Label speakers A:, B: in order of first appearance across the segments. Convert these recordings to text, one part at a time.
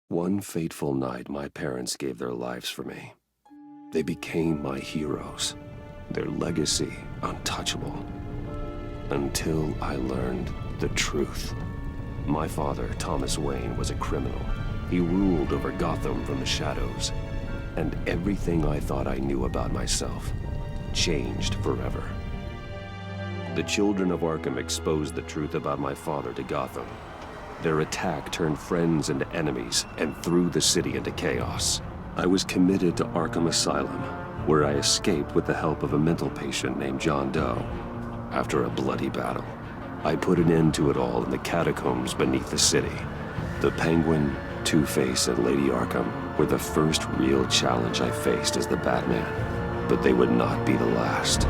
A: One fateful night, my parents gave their lives for me. They became my heroes, their legacy untouchable. Until I learned the truth. My father, Thomas Wayne, was a criminal. He ruled over Gotham from the shadows. And everything I thought I knew about myself changed forever. The children of Arkham exposed the truth about my father to Gotham. Their attack turned friends into enemies and threw the city into chaos. I was committed to Arkham Asylum, where I escaped with the help of a mental patient named John Doe. After a bloody battle, I put an end to it all in the catacombs beneath the city. The Penguin, Two-Face, and Lady Arkham were the first real challenge I faced as the Batman, but they would not be the last.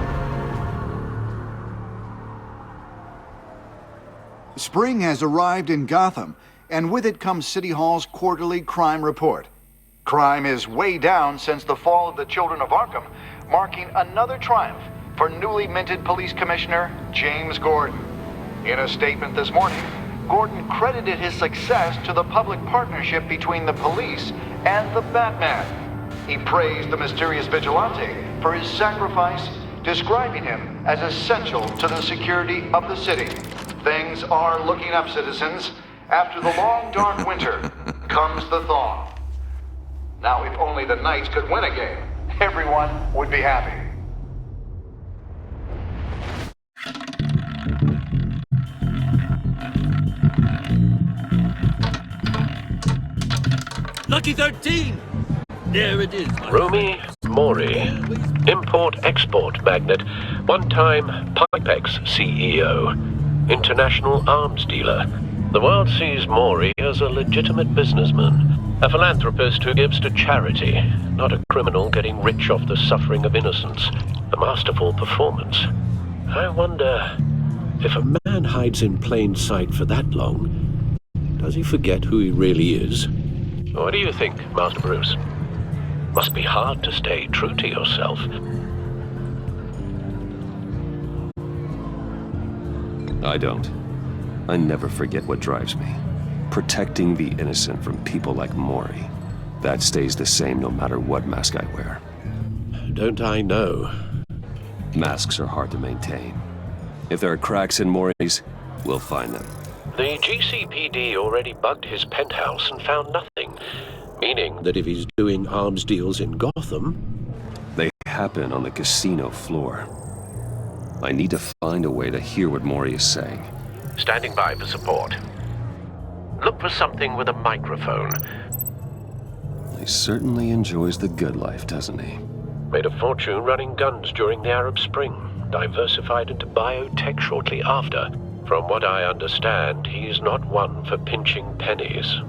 B: Spring has arrived in Gotham, and with it comes City Hall's quarterly crime report. Crime is way down since the fall of the Children of Arkham, marking another triumph for newly minted Police Commissioner James Gordon. In a statement this morning, Gordon credited his success to the public partnership between the police and the Batman. He praised the mysterious vigilante for his sacrifice, describing him as essential to the security of the city. Things are looking up, citizens. After the long, dark winter comes the thaw. Now, if only the Knights could win a game, everyone would be happy.
C: Lucky 13! There it is.
D: Rumi Mori, import-export magnate, one-time Pipex CEO, international arms dealer. The world sees Mori as a legitimate businessman, a philanthropist who gives to charity, not a criminal getting rich off the suffering of innocence. A masterful performance. I wonder if a man hides in plain sight for that long, does he forget who he really is? What do you think, Master Bruce? Must be hard to stay true to yourself.
A: I don't. I never forget what drives me. Protecting the innocent from people like Mori. That stays the same no matter what mask I wear.
D: Don't I know?
A: Masks are hard to maintain. If there are cracks in Mori's, we'll find them.
D: The GCPD already bugged his penthouse and found nothing. Meaning that if he's doing arms deals in Gotham...
A: They happen on the casino floor. I need to find a way to hear what Mori is saying.
D: Standing by for support. Look for something with a microphone.
A: He certainly enjoys the good life, doesn't he?
D: Made a fortune running guns during the Arab Spring. Diversified into biotech shortly after. From what I understand, he's not one for pinching pennies.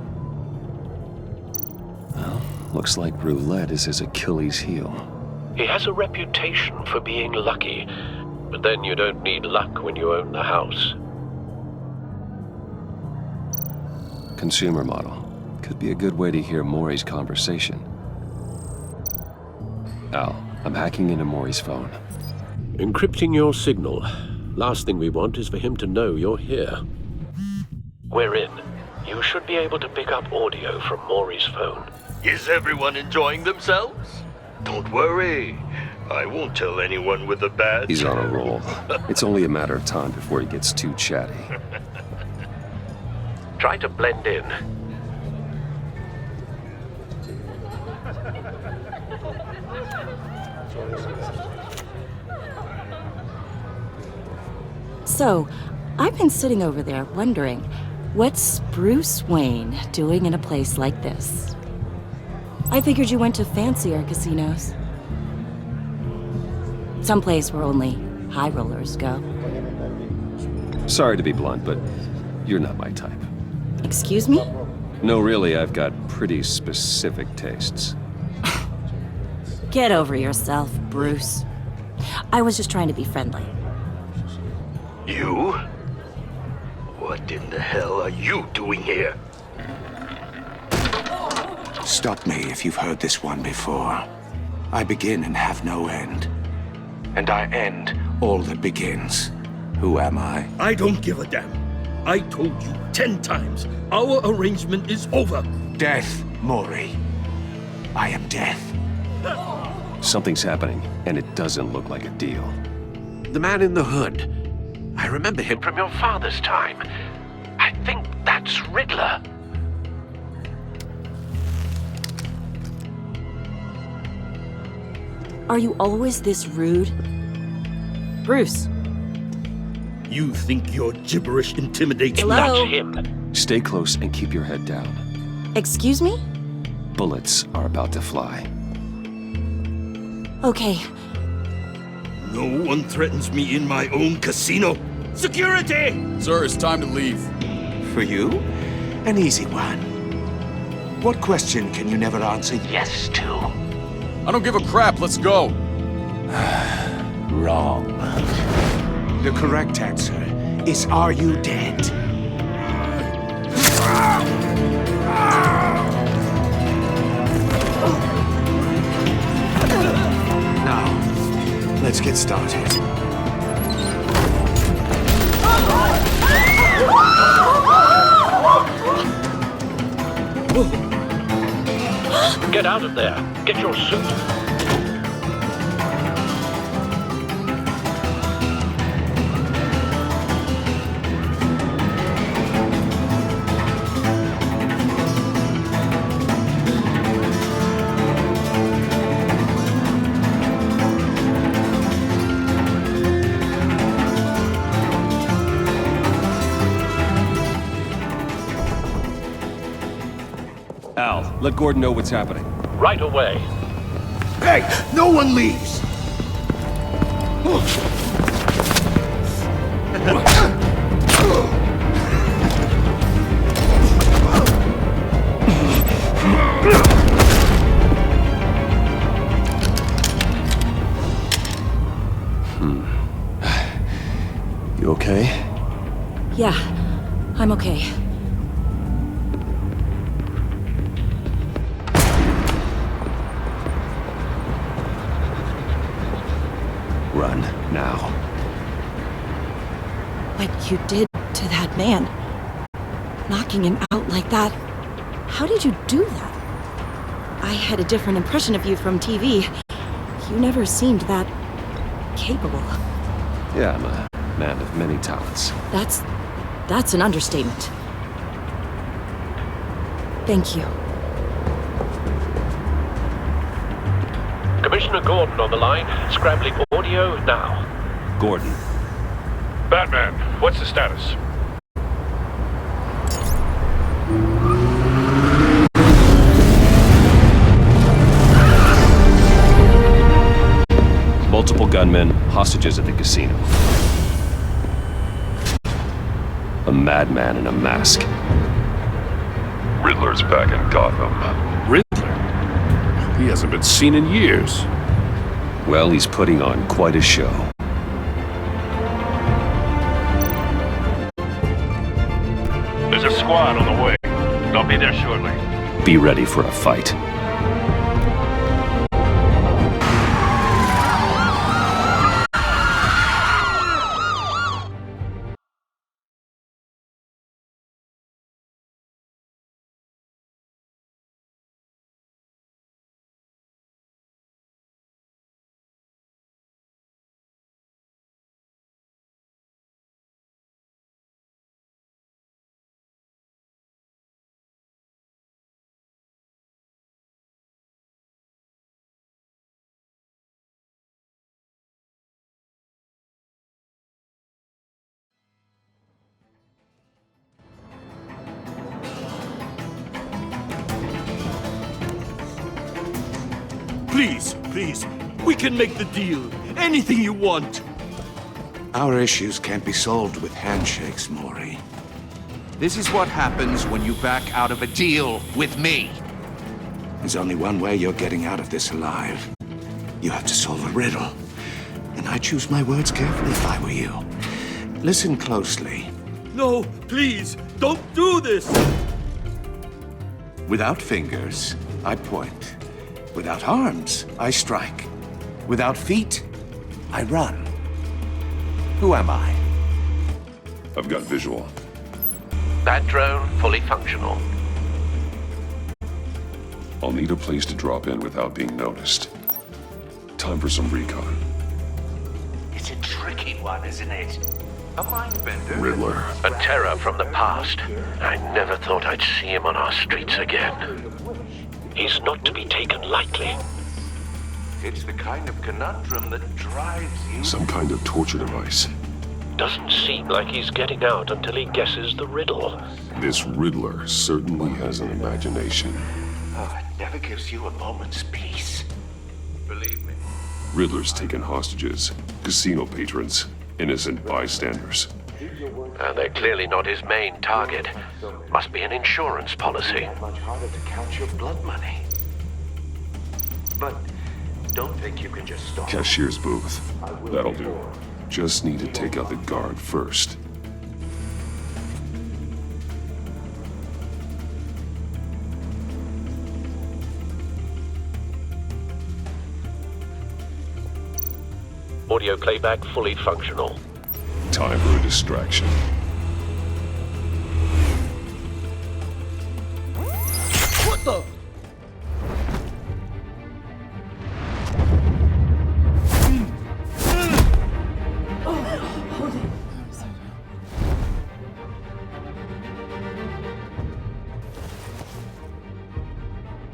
A: Well, looks like roulette is his Achilles heel.
D: He has a reputation for being lucky, but then you don't need luck when you own the house.
A: Consumer model. Could be a good way to hear Mori's conversation. Al, I'm hacking into Mori's phone.
D: Encrypting your signal. Last thing we want is for him to know you're here. We're in. You should be able to pick up audio from Mori's phone.
C: Is everyone enjoying themselves?
E: Don't worry. I won't tell anyone with a badge.
A: He's on a roll. It's only a matter of time before he gets too chatty.
D: Try to blend in.
F: So, I've been sitting over there wondering, what's Bruce Wayne doing in a place like this? I figured you went to fancier casinos. Someplace where only high rollers go.
A: Sorry to be blunt, but you're not my type.
F: Excuse me?
A: No, really, I've got pretty specific tastes.
F: Get over yourself, Bruce. I was just trying to be friendly.
E: You? What in the hell are you doing here?
G: Stop me if you've heard this one before. I begin and have no end. And I end all that begins. Who am I?
C: I don't give a damn. I told you 10 times. Our arrangement is over.
G: Death, Maury. I am death.
A: Something's happening, and it doesn't look like a deal.
D: The man in the hood. I remember him from your father's time. I think that's Riddler.
F: Are you always this rude? Bruce.
C: You think your gibberish intimidates me?
F: Hello?
D: That's him.
A: Stay close and keep your head down.
F: Excuse me?
A: Bullets are about to fly.
F: Okay.
C: No one threatens me in my own casino. Security!
H: Sir, it's time to leave.
G: For you? An easy one. What question can you never answer yes to?
H: I don't give a crap, let's go.
G: Wrong. The correct answer is, are you dead? Now, let's get started.
D: Get out of there. Get your suit.
A: Al, let Gordon know what's happening.
D: Right away.
G: Hey, no one leaves!
A: You okay?
F: Yeah, I'm okay.
A: Run, now.
F: What you did to that man. Knocking him out like that. How did you do that? I had a different impression of you from TV. You never seemed that capable.
A: Yeah, I'm a man of many talents.
F: That's an understatement. Thank you.
D: Commissioner Gordon on the line. Scrambling audio now.
A: Gordon.
I: Batman, what's the status?
A: Multiple gunmen, hostages at the casino. A madman in a mask.
I: Riddler's back in Gotham.
E: Riddler? He hasn't been seen in years.
A: Well, he's putting on quite a show.
I: There's a squad on the way. They'll be there shortly.
A: Be ready for a fight.
C: Please, we can make the deal. Anything you want.
G: Our issues can't be solved with handshakes, Maury.
B: This is what happens when you back out of a deal with me.
G: There's only one way you're getting out of this alive. You have to solve a riddle. And I choose my words carefully if I were you. Listen closely.
C: No, please, don't do this.
G: Without fingers, I point. Without arms, I strike. Without feet, I run. Who am I?
E: I've got visual.
D: That drone fully functional.
A: I'll need a place to drop in without being noticed. Time for some recon.
G: It's a tricky one, isn't it? A mindbender.
A: Riddler.
D: A terror from the past. I never thought I'd see him on our streets again. He's not to be taken lightly.
G: It's the kind of conundrum that drives you.
A: Some kind of torture device.
D: Doesn't seem like he's getting out until he guesses the riddle.
A: This Riddler certainly has an imagination.
G: Oh, it never gives you a moment's peace. Believe me.
A: Riddler's taken hostages, casino patrons, innocent bystanders.
D: They're clearly not his main target. Must be an insurance policy.
G: Much harder to count your blood money. But don't think you can just stop.
A: Cashier's booth. That'll do. Just need to take out the guard first.
D: Audio playback fully functional.
A: Time for a distraction.
H: What the?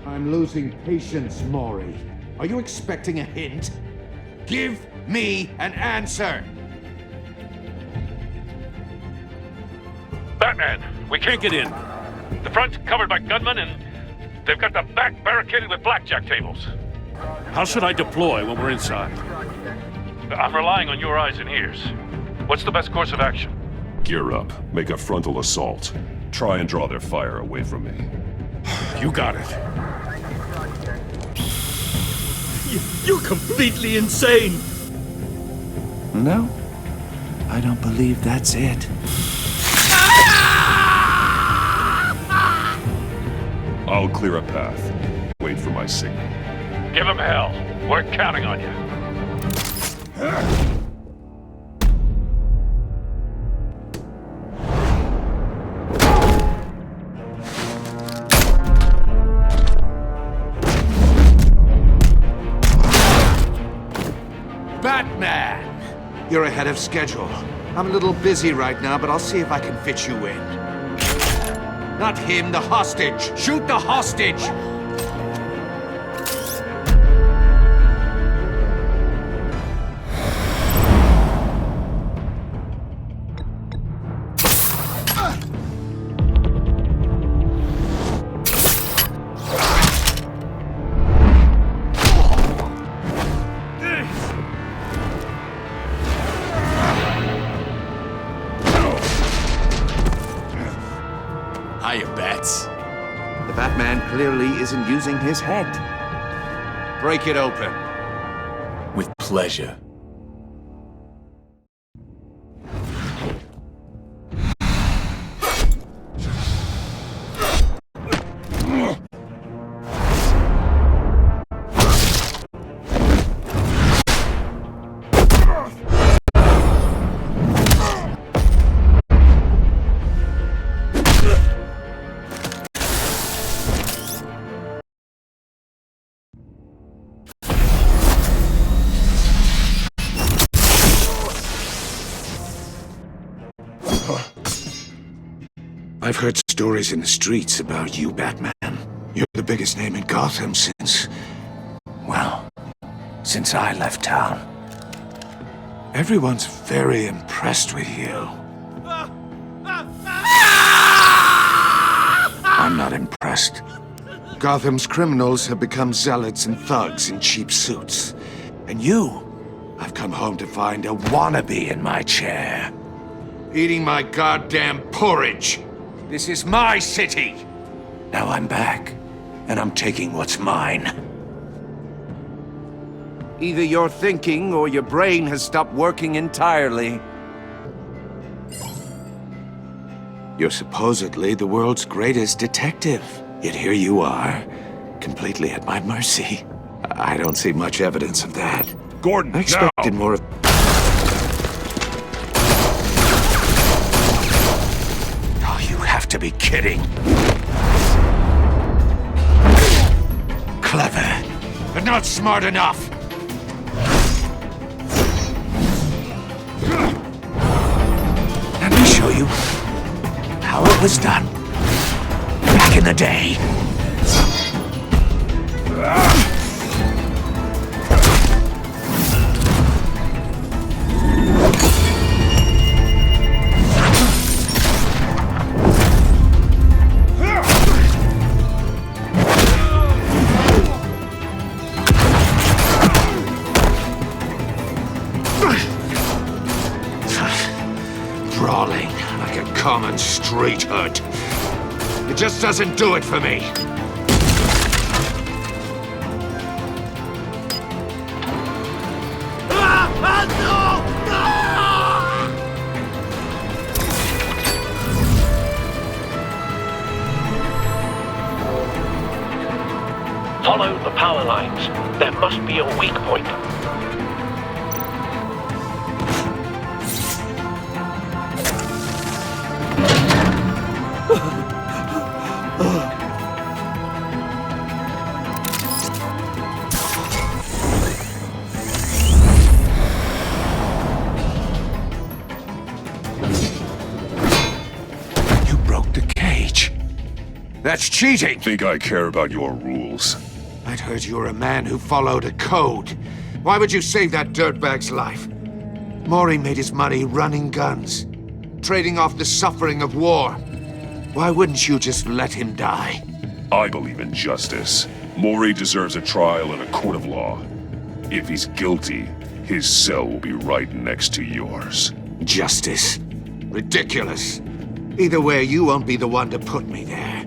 G: I'm losing patience, Maury. Are you expecting a hint? Give me an answer!
I: Batman, we can't get in. The front's covered by gunmen, and they've got the back barricaded with blackjack tables. How should I deploy when we're inside? I'm relying on your eyes and ears. What's the best course of action?
A: Gear up. Make a frontal assault. Try and draw their fire away from me.
I: You got it. You're completely insane!
G: No, I don't believe that's it.
A: I'll clear a path. Wait for my signal.
I: Give him hell. We're counting on you.
G: Batman! You're ahead of schedule. I'm a little busy right now, but I'll see if I can fit you in. Not him, the hostage! Shoot the hostage!
H: Hiya, Bats.
G: The Batman clearly isn't using his head. Break it open.
H: With pleasure.
G: I've heard stories in the streets about you, Batman. You're the biggest name in Gotham since... well, since I left town. Everyone's very impressed with you. I'm not impressed. Gotham's criminals have become zealots and thugs in cheap suits. And you, I've come home to find a wannabe in my chair. Eating my goddamn porridge. This is my city! Now I'm back, and I'm taking what's mine. Either you're thinking, or your brain has stopped working entirely. You're supposedly the world's greatest detective. Yet here you are, completely at my mercy. I don't see much evidence of that.
A: Gordon,
G: I expected more of... to be kidding. Clever, but not smart enough. Let me show you how it was done back in the day. Brawling like a common street hood. It just doesn't do it for me.
D: Follow the power lines. There must be a weak point.
G: You broke the cage. That's cheating!
A: Think I care about your rules?
G: I'd heard you were a man who followed a code. Why would you save that dirtbag's life? Maury made his money running guns, trading off the suffering of war. Why wouldn't you just let him die?
A: I believe in justice. Maury deserves a trial in a court of law. If he's guilty, his cell will be right next to yours.
G: Justice? Ridiculous. Either way, you won't be the one to put me there.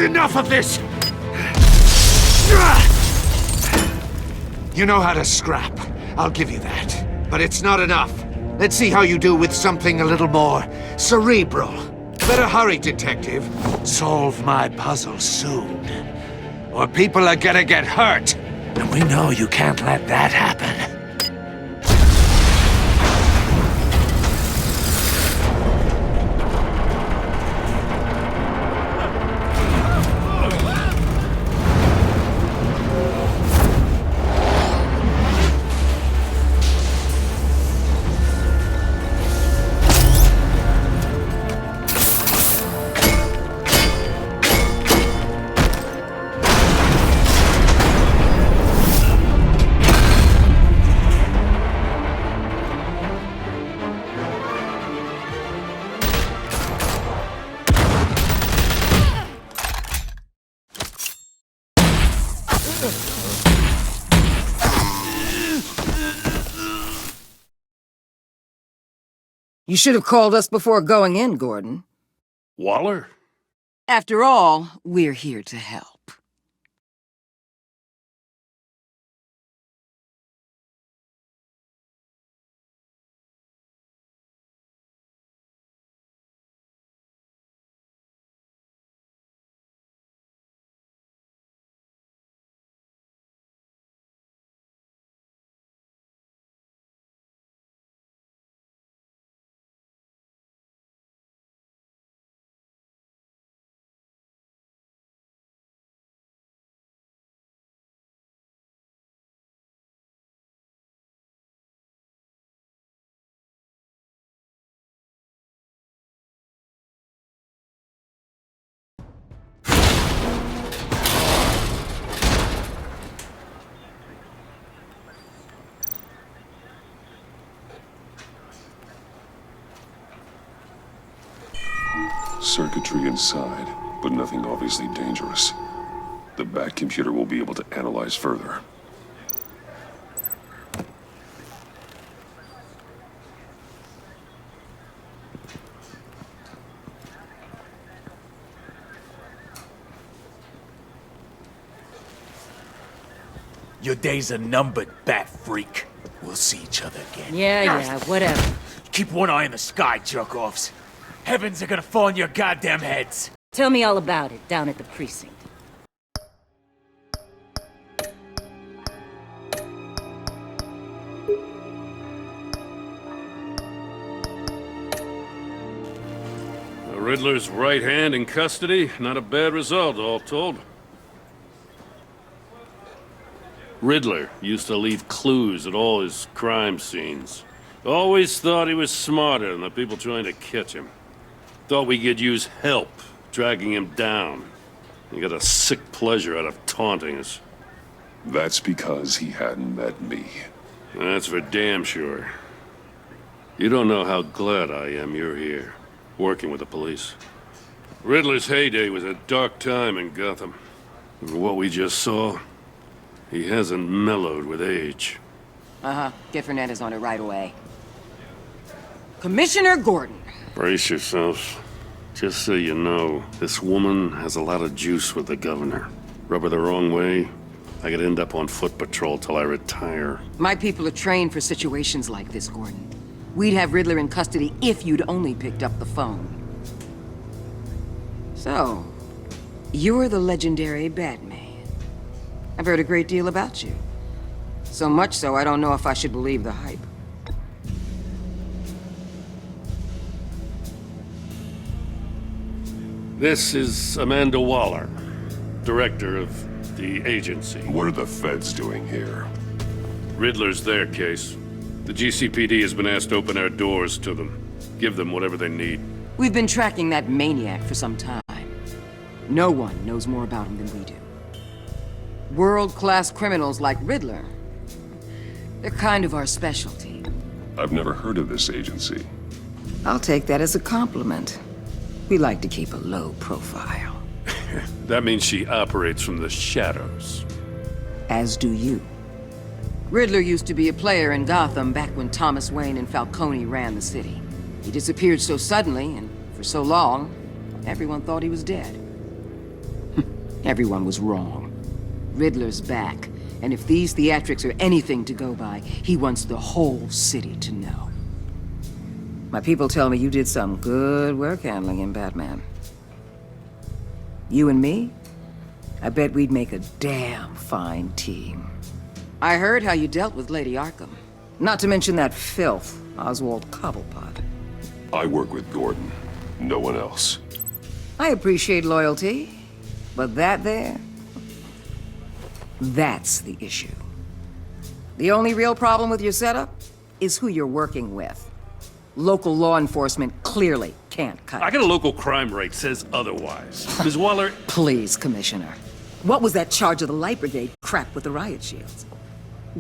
G: Enough of this! You know how to scrap. I'll give you that. But it's not enough. Let's see how you do with something a little more cerebral. Better hurry, detective. Solve my puzzle soon. Or people are gonna get hurt. And we know you can't let that happen.
J: You should have called us before going in, Gordon.
I: Waller?
J: After all, we're here to help.
A: Circuitry inside. but nothing obviously dangerous. The back computer will be able to analyze further.
H: Your days are numbered, bat freak. We'll see each other again.
J: Yeah, whatever.
H: Keep one eye in the sky, jerk-offs. Heavens are gonna fall on your goddamn heads.
J: Tell me all about it down at the precinct.
I: The Riddler's right hand in custody. Not a bad result, all told. Riddler used to leave clues at all his crime scenes. Always thought he was smarter than the people trying to catch him. Thought we could use help dragging him down. He got a sick pleasure out of taunting us.
A: That's because he hadn't met me.
I: That's for damn sure. You don't know how glad I am you're here, working with the police. Riddler's heyday was a dark time in Gotham. And what we just saw, he hasn't mellowed with age.
J: Uh-huh. Get Fernandez on it right away. Commissioner Gordon.
I: Brace yourselves. Just so you know, this woman has a lot of juice with the governor. Rub her the wrong way, I could end up on foot patrol till I retire.
J: My people are trained for situations like this, Gordon. We'd have Riddler in custody if you'd only picked up the phone. So, you're the legendary Batman. I've heard a great deal about you. So much so, I don't know if I should believe the hype.
I: This is Amanda Waller, director of the agency.
A: What are the feds doing here?
I: Riddler's their case. The GCPD has been asked to open our doors to them. Give them whatever they need.
J: We've been tracking that maniac for some time. No one knows more about him than we do. World-class criminals like Riddler. They're kind of our specialty.
A: I've never heard of this agency.
J: I'll take that as a compliment. We like to keep a low profile.
I: That means she operates from the shadows.
J: As do you. Riddler used to be a player in Gotham back when Thomas Wayne and Falcone ran the city. He disappeared so suddenly and for so long, everyone thought he was dead. Everyone was wrong. Riddler's back, and if these theatrics are anything to go by, he wants the whole city to know. My people tell me you did some good work handling him, Batman. You and me? I bet we'd make a damn fine team. I heard how you dealt with Lady Arkham. Not to mention that filth, Oswald Cobblepot.
A: I work with Gordon. No one else.
J: I appreciate loyalty, but that there... that's the issue. The only real problem with your setup is who you're working with. Local law enforcement clearly can't cut it.
I: I got a local crime rate says otherwise. Ms. Waller...
J: Please, Commissioner. What was that charge of the Light Brigade crap with the riot shields?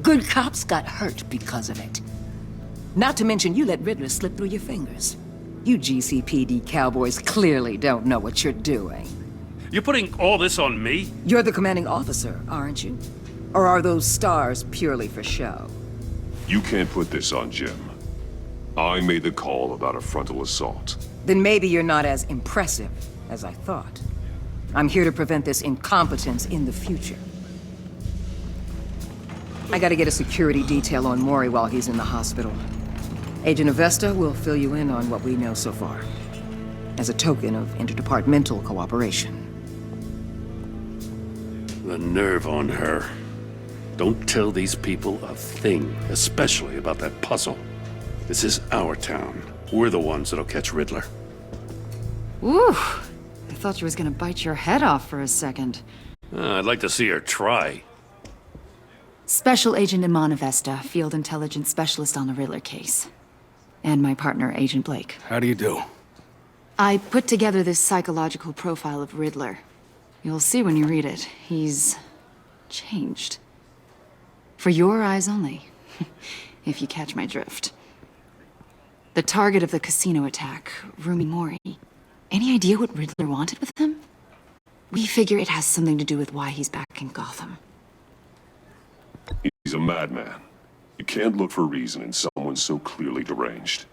J: Good cops got hurt because of it. Not to mention you let Riddler slip through your fingers. You GCPD cowboys clearly don't know what you're doing.
I: You're putting all this on me?
J: You're the commanding officer, aren't you? Or are those stars purely for show?
A: You can't put this on Jim. I made the call about a frontal assault.
J: Then maybe you're not as impressive as I thought. I'm here to prevent this incompetence in the future. I gotta get a security detail on Maury while he's in the hospital. Agent Avesta will fill you in on what we know so far, as a token of interdepartmental cooperation.
I: The nerve on her. Don't tell these people a thing, especially about that puzzle. This is our town. We're the ones that'll catch Riddler.
K: Ooh, I thought you was gonna bite your head off for a second.
I: I'd like to see her try.
K: Special Agent Iman Avesta, Field Intelligence Specialist on the Riddler case. And my partner, Agent Blake.
H: How do you do?
K: I put together this psychological profile of Riddler. You'll see when you read it. He's... changed. For your eyes only, if you catch my drift. The target of the casino attack, Rumi Mori. Any idea what Riddler wanted with him? We figure it has something to do with why he's back in Gotham.
A: He's a madman. You can't look for reason in someone so clearly deranged.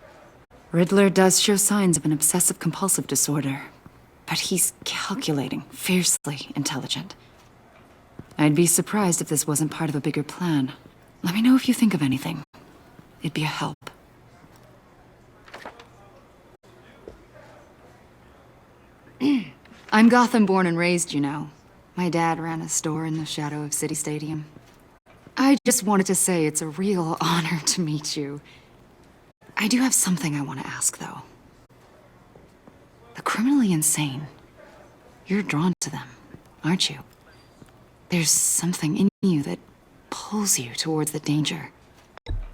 K: Riddler does show signs of an obsessive-compulsive disorder, but he's calculating, fiercely intelligent. I'd be surprised if this wasn't part of a bigger plan. Let me know if you think of anything. It'd be a help. I'm Gotham born and raised, you know. My dad ran a store in the shadow of City Stadium. I just wanted to say it's a real honor to meet you. I do have something I want to ask, though. The criminally insane. You're drawn to them, aren't you? There's something in you that pulls you towards the danger.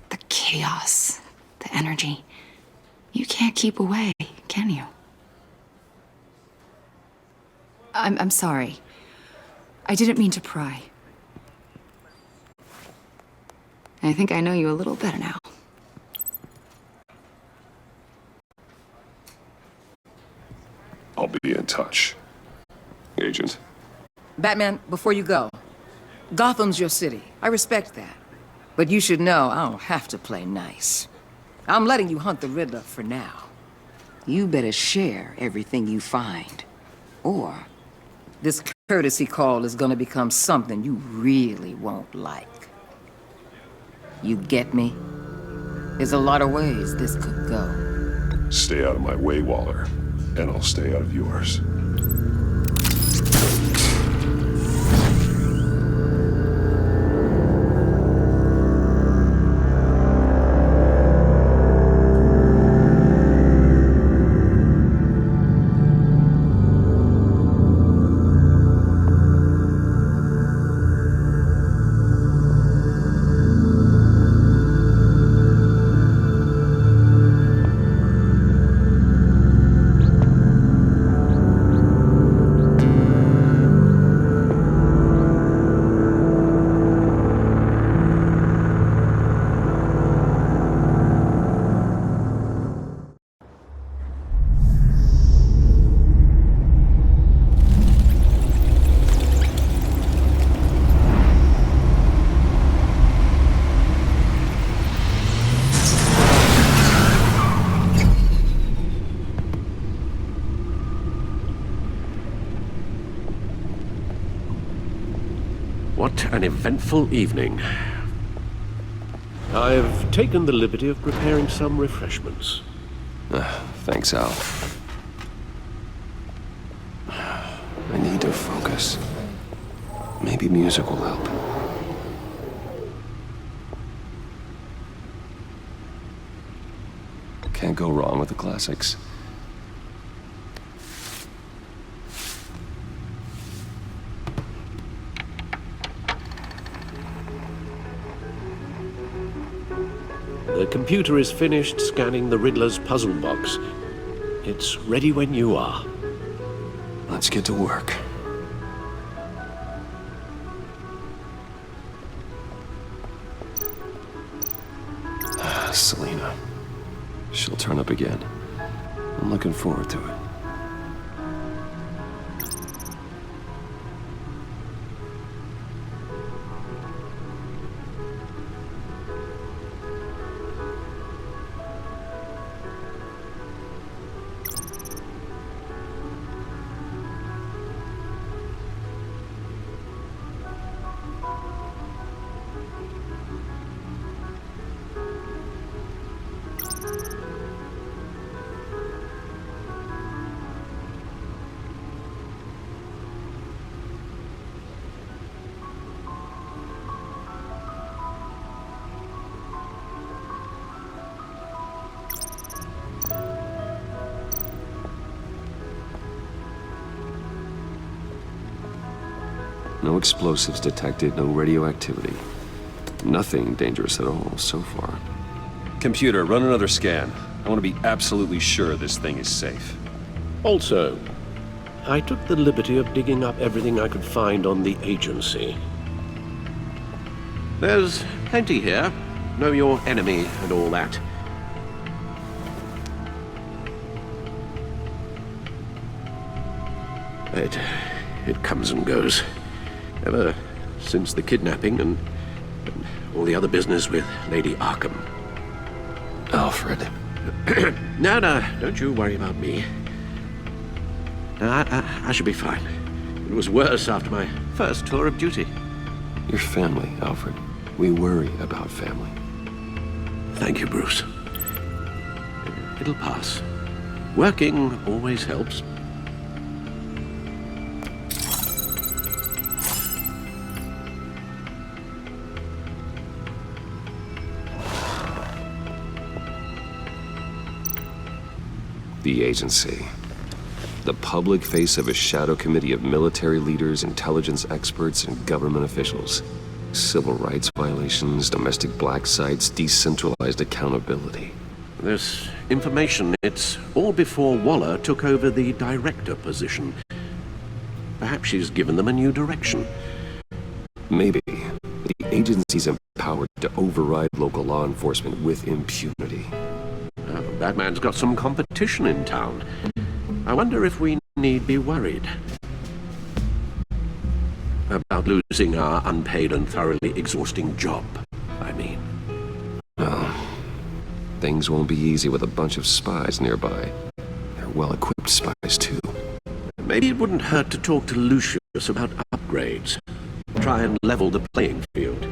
K: The chaos, the energy. You can't keep away, can you? I'm sorry. I didn't mean to pry. I think I know you a little better now.
A: I'll be in touch. Agent.
J: Batman, before you go, Gotham's your city. I respect that. But you should know I don't have to play nice. I'm letting you hunt the Riddler for now. You better share everything you find. Or this courtesy call is gonna become something you really won't like. You get me? There's a lot of ways this could go.
A: Stay out of my way, Waller, and I'll stay out of yours.
D: What an eventful evening. I've taken the liberty of preparing some refreshments.
A: Thanks, Al. I need to focus. Maybe music will help. Can't go wrong with the classics.
D: The computer is finished scanning the Riddler's puzzle box. It's ready when you are.
A: Let's get to work. Selena. She'll turn up again. I'm looking forward to it. No explosives detected, no radioactivity. Nothing dangerous at all so far. Computer, run another scan. I want to be absolutely sure this thing is safe.
D: Also, I took the liberty of digging up everything I could find on the agency. There's plenty here. Know your enemy and all that. it comes and goes. Ever since the kidnapping and all the other business with Lady Arkham.
A: Alfred.
D: No, don't you worry about me. No, I should be fine. It was worse after my first tour of duty.
A: Your family, Alfred. We worry about family.
D: Thank you, Bruce. It'll pass. Working always helps.
A: The agency. The public face of a shadow committee of military leaders, intelligence experts, and government officials. Civil rights violations, domestic black sites, decentralized accountability.
D: This information, it's all before Waller took over the director position. Perhaps she's given them a new direction.
A: Maybe. The agency's empowered to override local law enforcement with impunity.
D: Batman's got some competition in town. I wonder if we need be worried about losing our unpaid and thoroughly exhausting job, I mean.
A: Well, things won't be easy with a bunch of spies nearby. They're well-equipped spies, too.
D: Maybe it wouldn't hurt to talk to Lucius about upgrades. Try and level the playing field.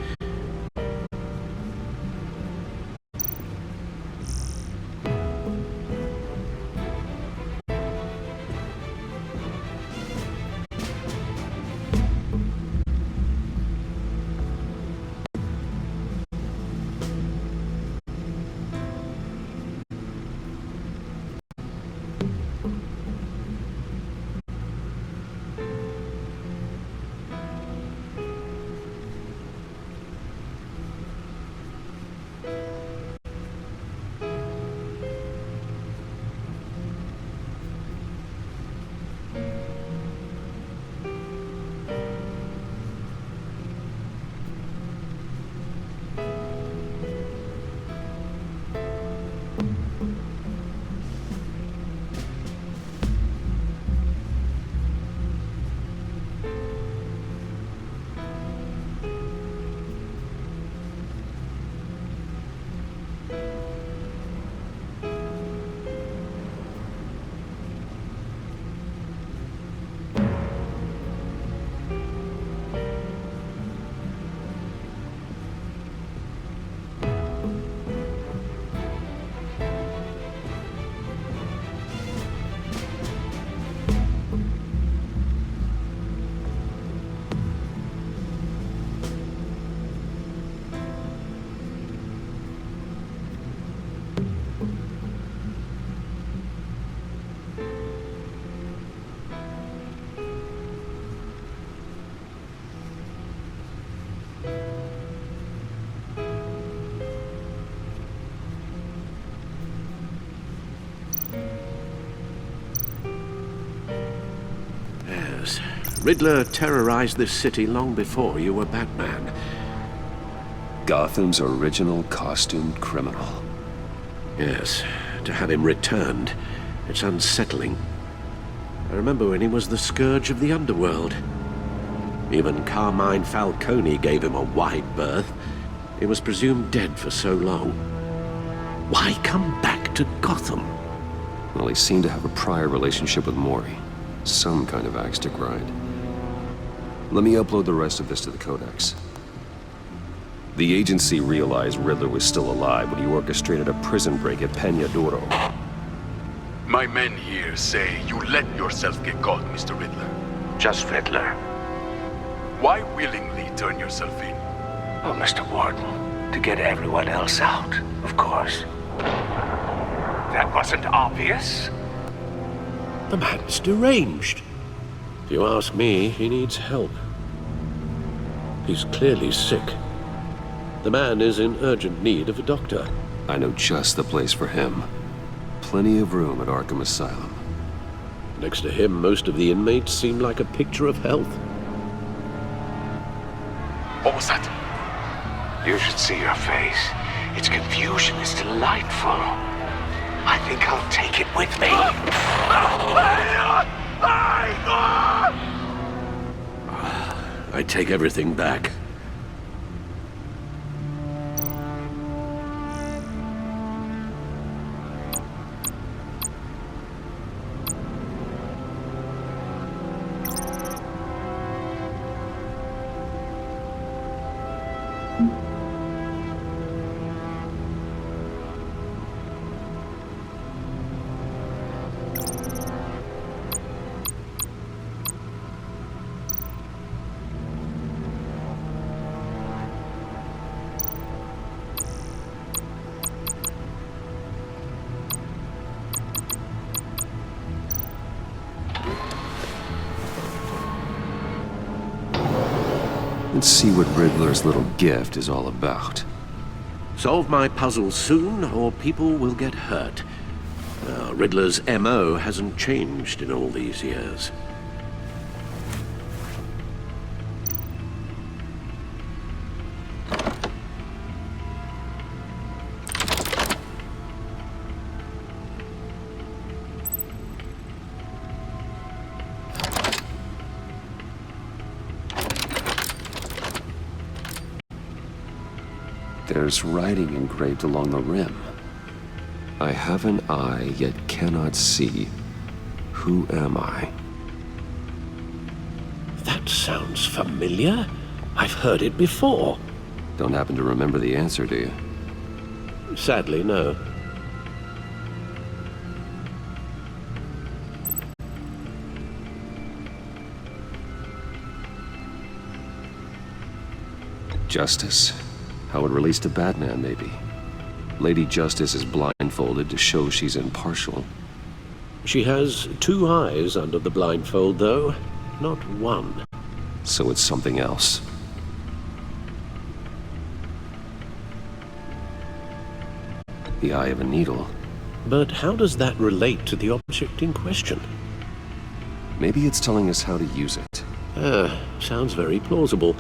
D: Riddler terrorized this city long before you were Batman.
A: Gotham's original costumed criminal.
D: Yes, to have him returned, it's unsettling. I remember when he was the scourge of the underworld. Even Carmine Falcone gave him a wide berth. He was presumed dead for so long. Why come back to Gotham?
A: Well, he seemed to have a prior relationship with Mori. Some kind of axe to grind. Let me upload the rest of this to the Codex. The agency realized Riddler was still alive when he orchestrated a prison break at Peñadoro.
L: My men here say you let yourself get caught, Mr. Riddler.
E: Just Riddler.
L: Why willingly turn yourself in?
E: Oh, Mr. Warden, to get everyone else out, of course. That wasn't obvious.
D: The man's deranged. If you ask me, he needs help. He's clearly sick. The man is in urgent need of a doctor.
A: I know just the place for him. Plenty of room at Arkham Asylum.
D: Next to him, most of the inmates seem like a picture of health.
L: What was that?
E: You should see your face. Its confusion is delightful. I think I'll take it with me.
D: I take everything back.
A: Let's see what Riddler's little gift is all about.
D: Solve my puzzle soon, or people will get hurt. Riddler's MO hasn't changed in all these years.
A: There's writing engraved along the rim. I have an eye, yet cannot see. Who am I?
D: That sounds familiar. I've heard it before.
A: Don't happen to remember the answer, do you?
D: Sadly, no.
A: Justice? How it relates to Batman, maybe. Lady Justice is blindfolded to show she's impartial.
D: She has 2 eyes under the blindfold, though, not 1.
A: So it's something else. The eye of a needle.
D: But how does that relate to the object in question?
A: Maybe it's telling us how to use it.
D: Sounds very plausible.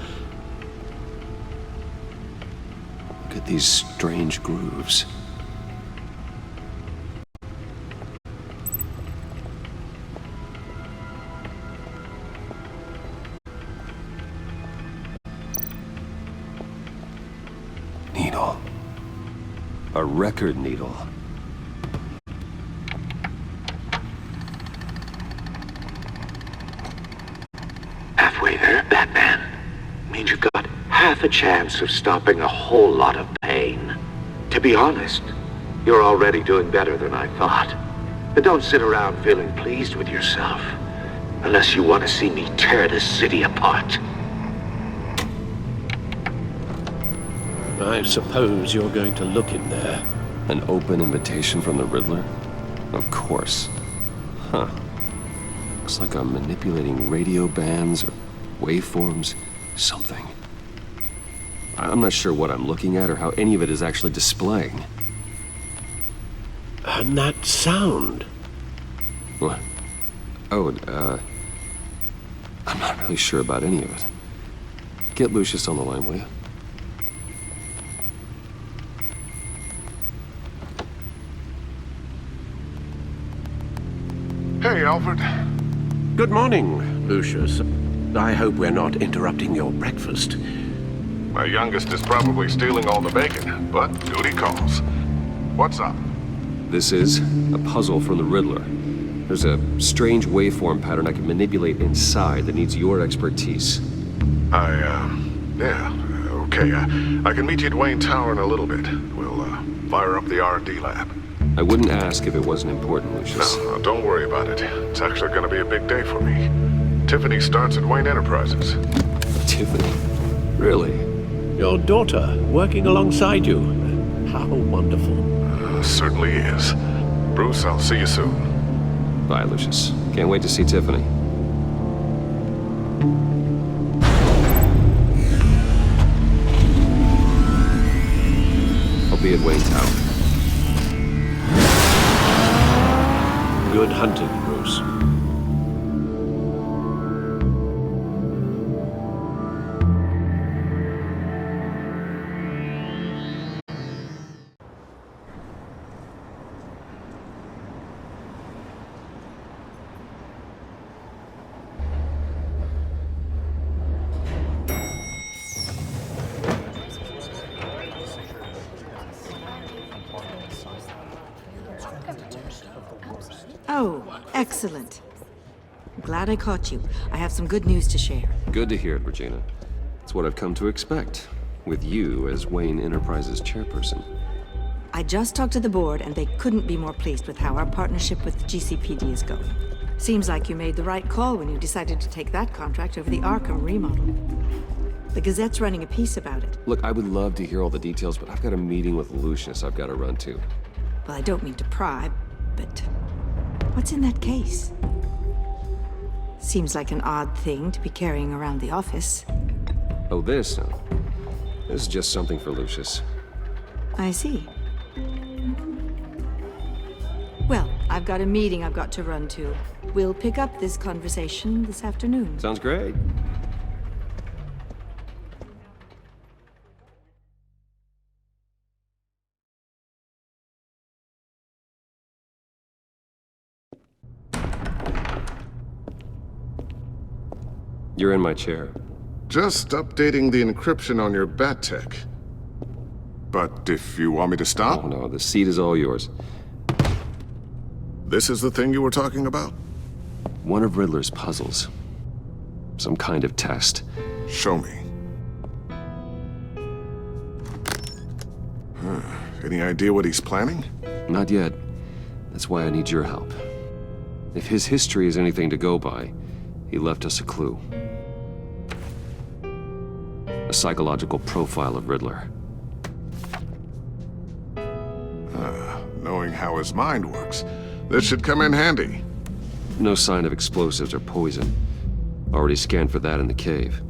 A: Look at these strange grooves. Needle. A record needle.
E: Halfway there, Batman. Means you've got half a chance of stopping a whole lot of pain. To be honest, you're already doing better than I thought. But don't sit around feeling pleased with yourself. Unless you want to see me tear this city apart.
D: I suppose you're going to look in there.
A: An open invitation from the Riddler? Of course. Huh. Looks like I'm manipulating radio bands or waveforms, something. I'm not sure what I'm looking at or how any of it is actually displaying.
D: And that sound.
A: What? Oh, I'm not really sure about any of it. Get Lucius on the line, will you?
G: Hey, Alfred.
D: Good morning, Lucius. I hope we're not interrupting your breakfast.
G: My youngest is probably stealing all the bacon, but duty calls. What's up?
A: This is a puzzle from the Riddler. There's a strange waveform pattern I can manipulate inside that needs your expertise.
G: Yeah, okay. I can meet you at Wayne Tower in a little bit. We'll, fire up the R&D lab.
A: I wouldn't ask if it wasn't important, Lucius.
G: No, don't worry about it. It's actually gonna be a big day for me. Tiffany starts at Wayne Enterprises.
A: Tiffany? Really?
D: Your daughter, working alongside you. How wonderful.
G: Certainly is. Bruce, I'll see you soon.
A: Bye, Lucius. Can't wait to see Tiffany. I'll be at Wayne Tower.
D: Good hunting, Bruce.
M: Oh, excellent. I'm glad I caught you. I have some good news to share.
A: Good to hear it, Regina. It's what I've come to expect, with you as Wayne Enterprises chairperson.
M: I just talked to the board, and they couldn't be more pleased with how our partnership with the GCPD is going. Seems like you made the right call when you decided to take that contract over the Arkham remodel. The Gazette's running a piece about it.
A: Look, I would love to hear all the details, but I've got a meeting with Lucius I've got to run to.
M: Well, I don't mean to pry, but what's in that case? Seems like an odd thing to be carrying around the office.
A: Oh, this? No. This is just something for Lucius.
M: I see. Well, I've got a meeting I've got to run to. We'll pick up this conversation this afternoon.
A: Sounds great. You're in my chair.
G: Just updating the encryption on your bat tech. But if you want me to stop...
A: Oh, no, the seat is all yours.
G: This is the thing you were talking about?
A: One of Riddler's puzzles. Some kind of test.
G: Show me. Any idea what he's planning?
A: Not yet. That's why I need your help. If his history is anything to go by, he left us a clue. A psychological profile of Riddler.
G: Knowing how his mind works, this should come in handy.
A: No sign of explosives or poison. Already scanned for that in the cave.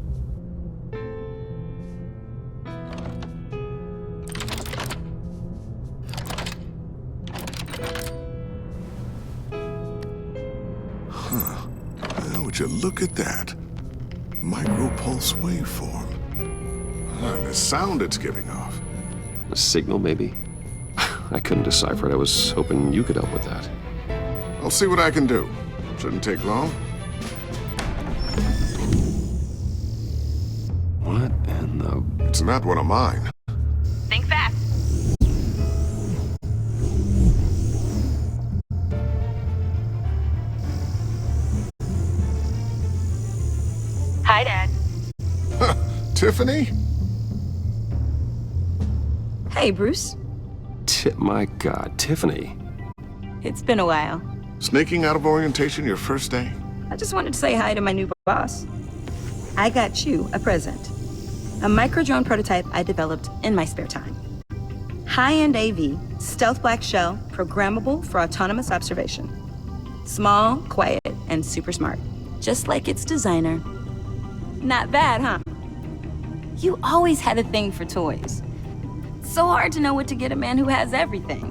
G: Would you look at that? Micropulse waveform. The sound it's giving off.
A: A signal, maybe? I couldn't decipher it. I was hoping you could help with that.
G: I'll see what I can do. Shouldn't take long.
A: What in the...
G: It's not one of mine.
N: Think fast. Hi, Dad.
G: Tiffany?
F: Hey, Bruce.
A: My God, Tiffany.
F: It's been a while.
G: Sneaking out of orientation your first day?
F: I just wanted to say hi to my new boss. I got you a present. A micro-drone prototype I developed in my spare time. High-end AV, stealth black shell, programmable for autonomous observation. Small, quiet, and super smart. Just like its designer. Not bad, huh? You always had a thing for toys. So hard to know what to get a man who has everything.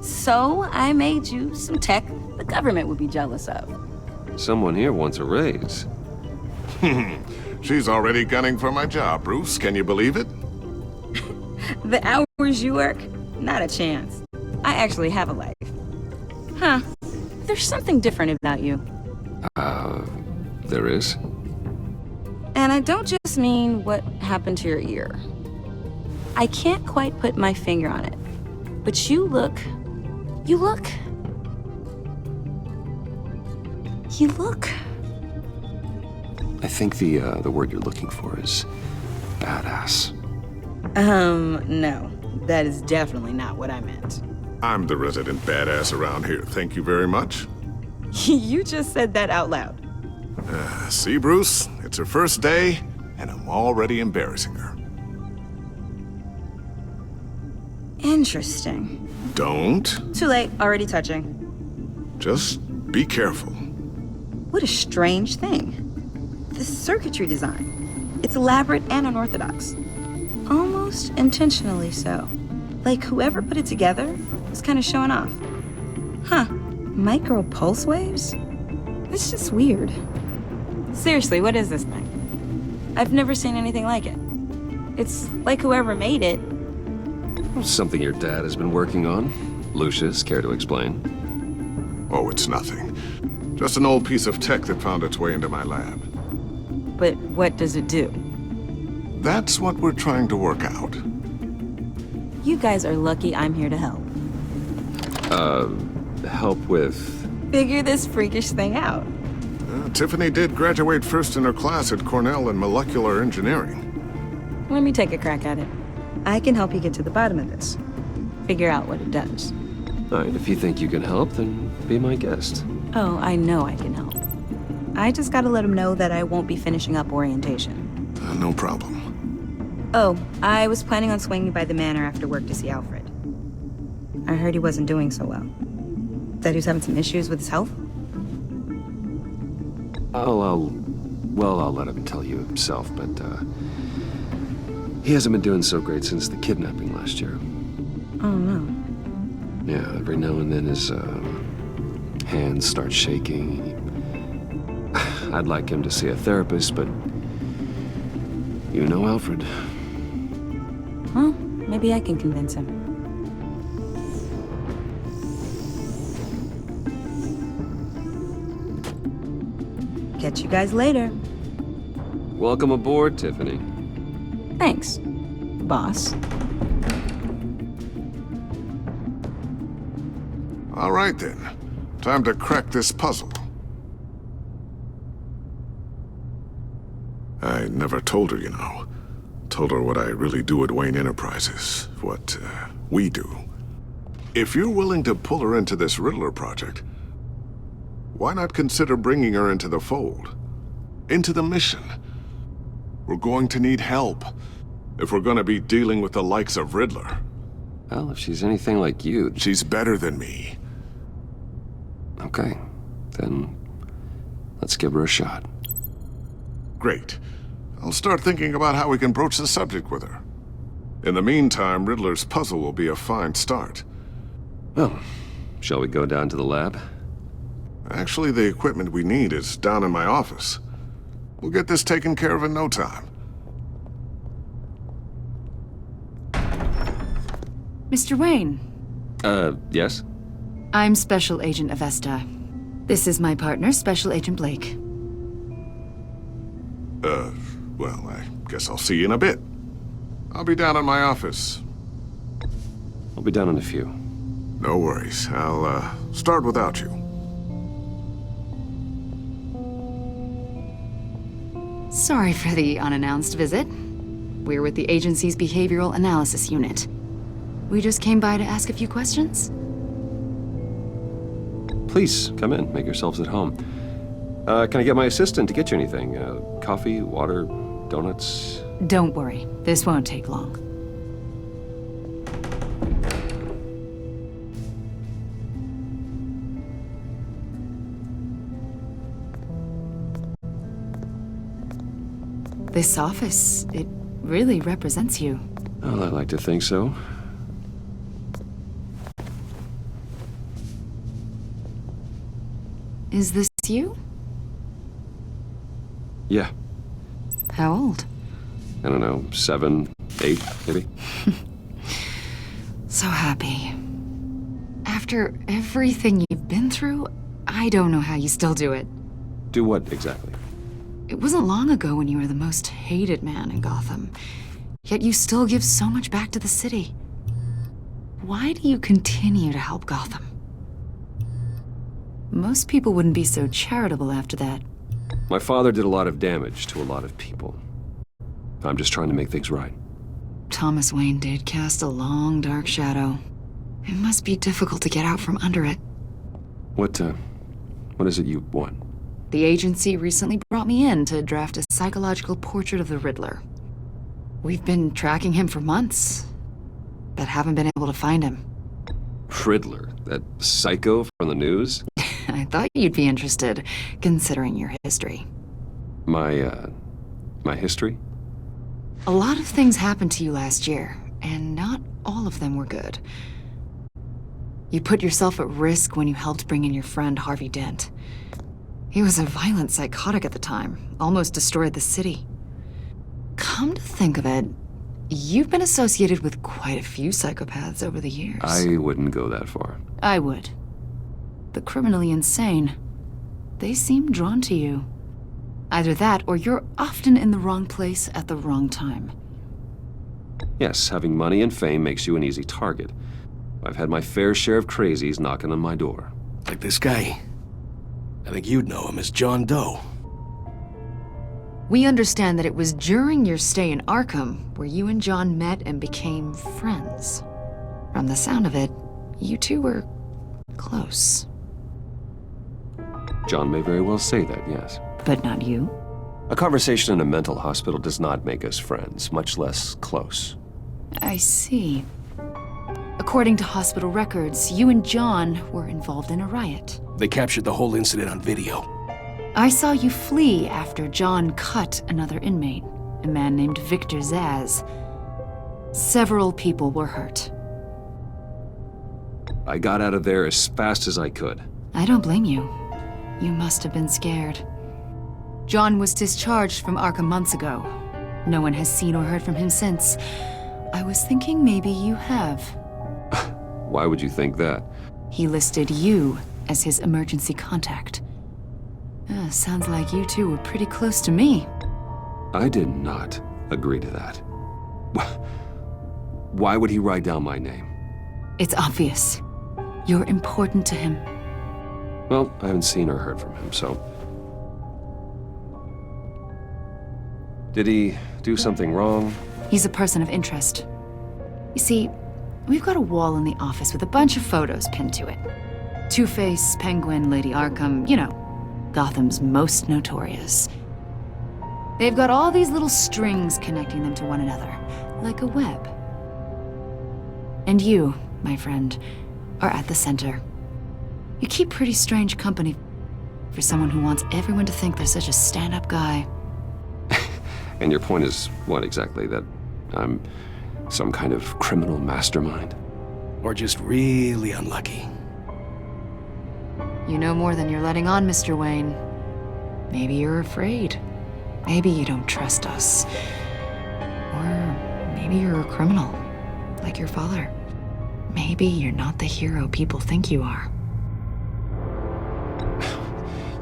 F: So I made you some tech the government would be jealous of.
A: Someone here wants a raise.
G: She's already gunning for my job, Bruce. Can you believe it?
F: The hours you work? Not a chance. I actually have a life. Huh. There's something different about you.
A: There is?
F: And I don't just mean what happened to your ear. I can't quite put my finger on it. But you look...
A: I think the word you're looking for is badass.
F: No. That is definitely not what I meant.
G: I'm the resident badass around here. Thank you very much.
F: You just said that out loud.
G: See, Bruce? It's her first day, and I'm already embarrassing her.
F: Interesting.
G: Don't.
F: Too late. Already touching.
G: Just be careful.
F: What a strange thing. The circuitry design. It's elaborate and unorthodox. Almost intentionally so. Like whoever put it together was kind of showing off. Huh. Micro pulse waves? It's just weird. Seriously, what is this thing? I've never seen anything like it. It's like whoever made it.
A: Something your dad has been working on. Lucius, care to explain?
G: Oh, it's nothing. Just an old piece of tech that found its way into my lab.
F: But what does it do?
G: That's what we're trying to work out.
F: You guys are lucky I'm here to help.
A: Help with...
F: figure this freakish thing out?
G: Tiffany did graduate first in her class at Cornell in molecular engineering.
F: Let me take a crack at it. I can help you get to the bottom of this. Figure out what it does.
A: All right, if you think you can help, then be my guest.
F: Oh, I know I can help. I just gotta let him know that I won't be finishing up orientation.
G: No problem.
F: Oh, I was planning on swinging by the manor after work to see Alfred. I heard he wasn't doing so well. That he was having some issues with his health?
A: I'll let him tell you himself, but, he hasn't been doing so great since the kidnapping last year.
F: Oh, no.
A: Yeah, every now and then his, hands start shaking. I'd like him to see a therapist, but you know Alfred.
F: Well, maybe I can convince him. Catch you guys later.
A: Welcome aboard, Tiffany.
F: Thanks, boss.
G: All right then. Time to crack this puzzle. I never told her, you know. Told her what I really do at Wayne Enterprises. What, we do. If you're willing to pull her into this Riddler project, why not consider bringing her into the fold? Into the mission? We're going to need help if we're going to be dealing with the likes of Riddler.
A: Well, if she's anything like you...
G: She's better than me.
A: Okay, then let's give her a shot.
G: Great. I'll start thinking about how we can broach the subject with her. In the meantime, Riddler's puzzle will be a fine start.
A: Well, shall we go down to the lab?
G: Actually, the equipment we need is down in my office. We'll get this taken care of in no time.
K: Mr. Wayne.
A: Yes?
K: I'm Special Agent Avesta. This is my partner, Special Agent Blake.
G: Well, I guess I'll see you in a bit. I'll be down in my office.
A: I'll be down in a few.
G: No worries. I'll, start without you.
K: Sorry for the unannounced visit. We're with the agency's Behavioral Analysis Unit. We just came by to ask a few questions.
A: Please, come in. Make yourselves at home. Can I get my assistant to get you anything? Coffee, water, donuts?
K: Don't worry. This won't take long. This office, it really represents you.
A: Well, I like to think so.
K: Is this you?
A: Yeah.
K: How old?
A: I don't know, 7, 8, maybe?
K: So happy. After everything you've been through, I don't know how you still do it.
A: Do what, exactly?
K: It wasn't long ago when you were the most hated man in Gotham. Yet you still give so much back to the city. Why do you continue to help Gotham? Most people wouldn't be so charitable after that.
A: My father did a lot of damage to a lot of people. I'm just trying to make things right.
K: Thomas Wayne did cast a long, dark shadow. It must be difficult to get out from under it.
A: What is it you want?
K: The agency recently brought me in to draft a psychological portrait of the Riddler. We've been tracking him for months, but haven't been able to find him.
A: Riddler? That psycho from the news?
K: I thought you'd be interested, considering your history.
A: My history?
K: A lot of things happened to you last year, and not all of them were good. You put yourself at risk when you helped bring in your friend Harvey Dent. He was a violent psychotic at the time, almost destroyed the city. Come to think of it, you've been associated with quite a few psychopaths over the years.
A: I wouldn't go that far.
K: I would. The criminally insane, they seem drawn to you. Either that, or you're often in the wrong place at the wrong time.
A: Yes, having money and fame makes you an easy target. I've had my fair share of crazies knocking on my door.
H: Like this guy.
O: I think you'd know him as John Doe.
K: We understand that it was during your stay in Arkham where you and John met and became friends. From the sound of it, you two were close.
A: John may very well say that, yes.
K: But not you?
A: A conversation in a mental hospital does not make us friends, much less close.
K: I see. According to hospital records, you and John were involved in a riot.
O: They captured the whole incident on video.
K: I saw you flee after John cut another inmate, a man named Victor Zaz. Several people were hurt.
A: I got out of there as fast as I could.
K: I don't blame you. You must have been scared. John was discharged from Arkham months ago. No one has seen or heard from him since. I was thinking maybe you have.
A: Why would you think that?
K: He listed you as his emergency contact. Sounds like you two were pretty close to me.
A: I did not agree to that. Why would he write down my name?
K: It's obvious. You're important to him.
A: Well, I haven't seen or heard from him, so... Did he do something wrong?
K: He's a person of interest. You see, we've got a wall in the office with a bunch of photos pinned to it. Two-Face, Penguin, Lady Arkham, you know, Gotham's most notorious. They've got all these little strings connecting them to one another, like a web. And you, my friend, are at the center. You keep pretty strange company for someone who wants everyone to think they're such a stand-up guy.
A: And your point is what exactly? That I'm some kind of criminal mastermind?
O: Or just really unlucky?
K: You know more than you're letting on, Mr. Wayne. Maybe you're afraid. Maybe you don't trust us. Or maybe you're a criminal, like your father. Maybe you're not the hero people think you are.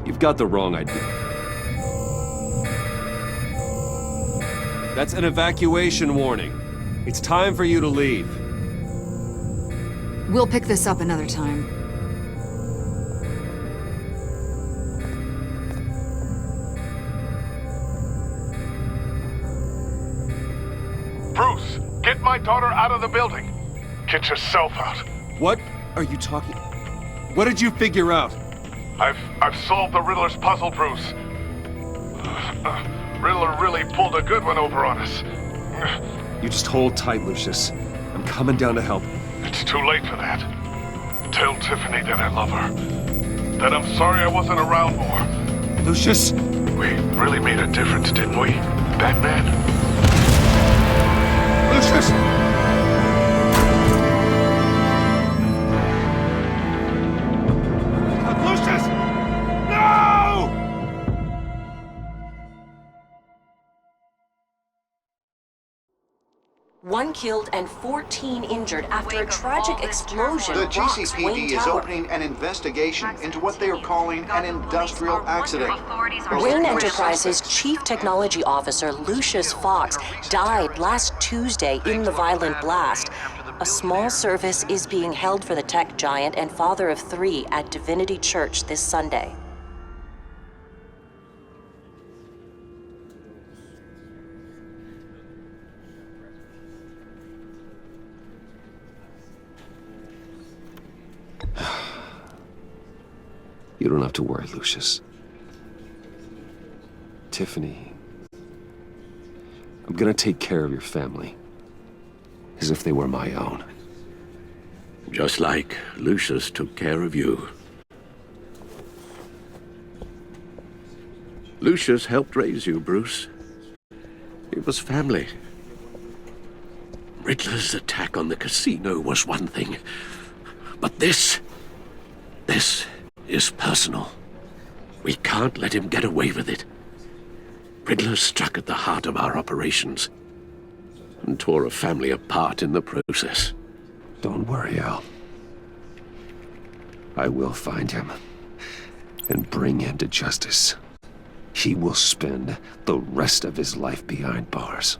A: You've got the wrong idea. That's an evacuation warning. It's time for you to leave.
K: We'll pick this up another time.
P: Bruce, get my daughter out of the building. Get yourself out.
A: What are you talking... What did you figure out?
P: I've solved the Riddler's puzzle, Bruce. Riddler really pulled a good one over on us.
A: You just hold tight, Lucius. I'm coming down to help.
P: It's too late for that. Tell Tiffany that I love her. That I'm sorry I wasn't around more.
A: Lucius!
P: We really made a difference, didn't we, Batman?
A: Lucius! Lucius! No!
Q: One killed and 14 injured after a tragic explosion
B: The
Q: rocks
B: GCPD
Q: Wayne
B: is
Q: Tower.
B: opening an investigation into what they are calling an industrial accident.
Q: Wayne Enterprises' Chief Technology Officer Lucius Fox died last Tuesday in the violent blast. A small service is being held for the tech giant and father of 3 at Divinity Church this Sunday.
A: You don't have to worry, Lucius. Tiffany, I'm gonna take care of your family. As if they were my own.
E: Just like Lucius took care of you. Lucius helped raise you, Bruce. It was family. Riddler's attack on the casino was one thing. But this is personal. We can't let him get away with it. Riddler struck at the heart of our operations and tore a family apart in the process.
A: Don't worry, Al. I will find him and bring him to justice. He will spend the rest of his life behind bars.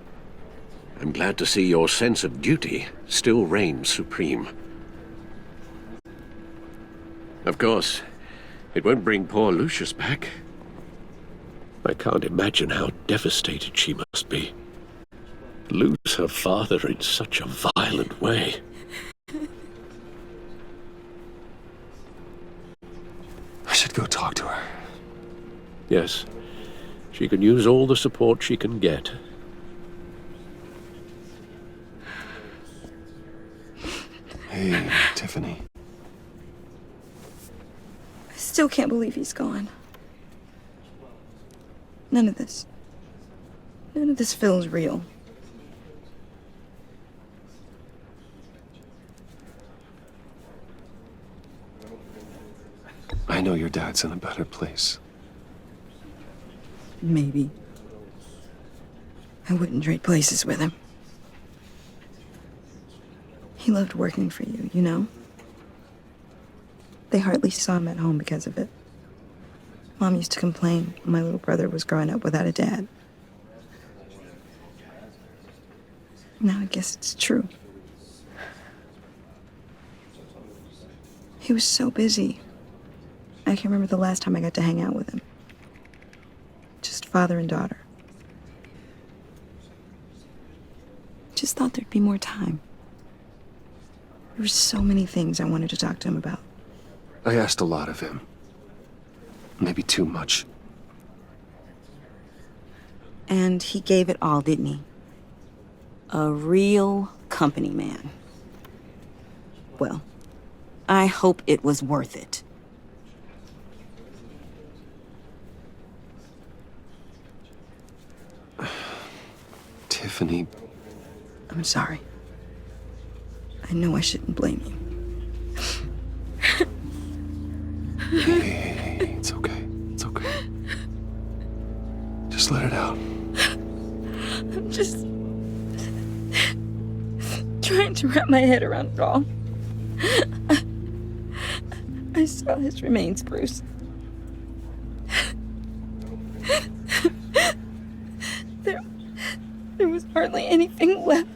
E: I'm glad to see your sense of duty still reigns supreme. Of course,
D: It won't bring poor Lucius back. I can't imagine how devastated she must be. Lose her father in such a violent way.
A: I should go talk to her.
D: Yes, she can use all the support she can get.
A: Hey, Tiffany.
F: I still can't believe he's gone. None of this feels real.
A: I know your dad's in a better place.
F: Maybe. I wouldn't trade places with him. He loved working for you, you know? They hardly saw him at home because of it. Mom used to complain my little brother was growing up without a dad. Now I guess it's true. He was so busy. I can't remember the last time I got to hang out with him. Just father and daughter. Just thought there'd be more time. There were so many things I wanted to talk to him about.
A: I asked a lot of him. Maybe too much.
F: And he gave it all, didn't he? A real company man. Well, I hope it was worth it.
A: Tiffany.
F: I'm sorry. I know I shouldn't blame you.
A: Hey, it's okay. It's okay. Just let it out.
F: I'm just trying to wrap my head around it all. I saw his remains, Bruce. There was hardly anything left.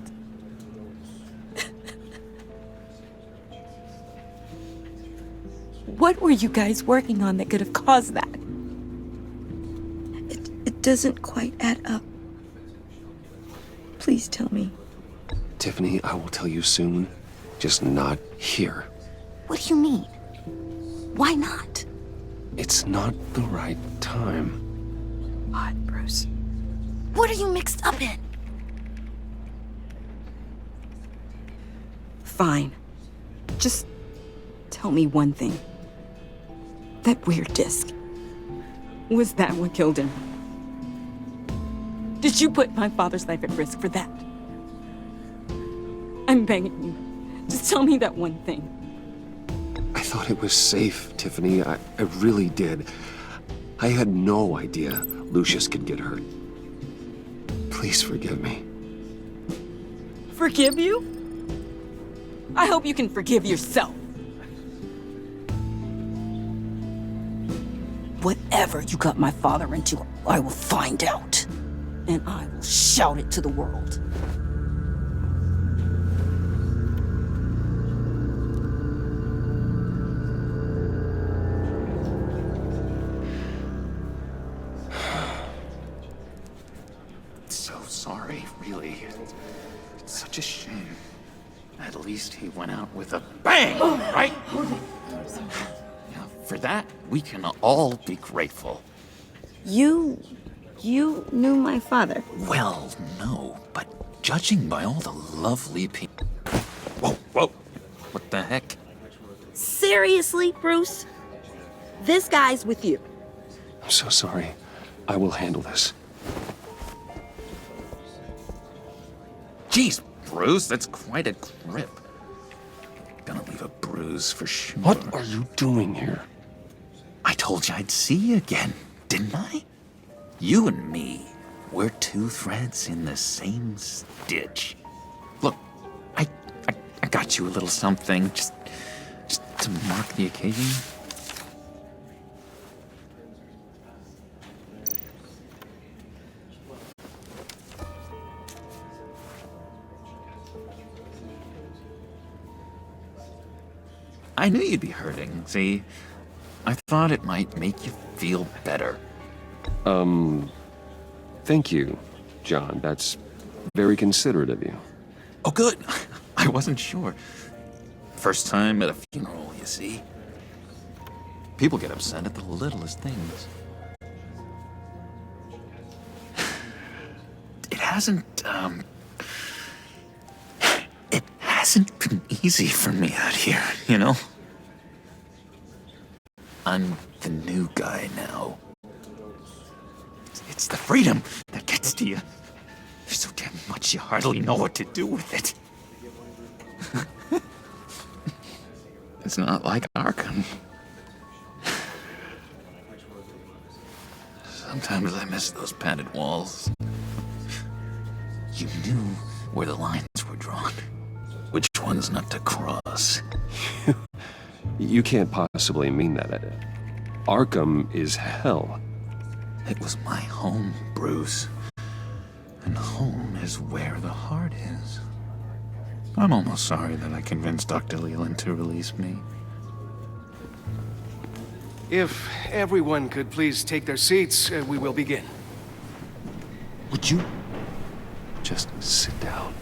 F: What were you guys working on that could have caused that? It doesn't quite add up. Please tell me.
A: Tiffany, I will tell you soon. Just not here.
F: What do you mean? Why not?
A: It's not the right time.
F: What, Bruce? What are you mixed up in? Fine. Just tell me one thing. That weird disc. Was that what killed him? Did you put my father's life at risk for that? I'm begging you. Just tell me that one thing.
A: I thought it was safe, Tiffany. I really did. I had no idea Lucius could get hurt. Please forgive me.
F: Forgive you? I hope you can forgive yourself. Whatever you got my father into, I will find out. And I will shout it to the world.
R: So sorry, really. It's such a shame. At least he went out with a bang, right? Now, for that, we can all be grateful.
F: You knew my father.
R: Well, no, but judging by all the lovely people... Whoa, whoa, what the heck?
F: Seriously, Bruce? This guy's with you.
A: I'm so sorry. I will handle this.
R: Jeez, Bruce, that's quite a grip. Gonna leave a bruise for sure.
A: What are you doing here?
R: I told you I'd see you again, didn't I? You and me, we're two threads in the same stitch. Look, I got you a little something, just to mark the occasion. I knew you'd be hurting, see? I thought it might make you feel better.
A: Thank you, John. That's very considerate of you.
R: Oh, good. I wasn't sure. First time at a funeral, you see. People get upset at the littlest things. It hasn't been easy for me out here, you know? I'm the new guy now. It's the freedom that gets to you. There's so damn much you hardly know what to do with it. It's not like Arkham. Sometimes I miss those padded walls. You knew where the lines were drawn. Which ones not to cross.
A: You can't possibly mean that. Arkham is hell.
R: It was my home, Bruce. And home is where the heart is. I'm almost sorry that I convinced Dr. Leland to release me.
O: If everyone could please take their seats, we will begin.
R: Would you just sit down?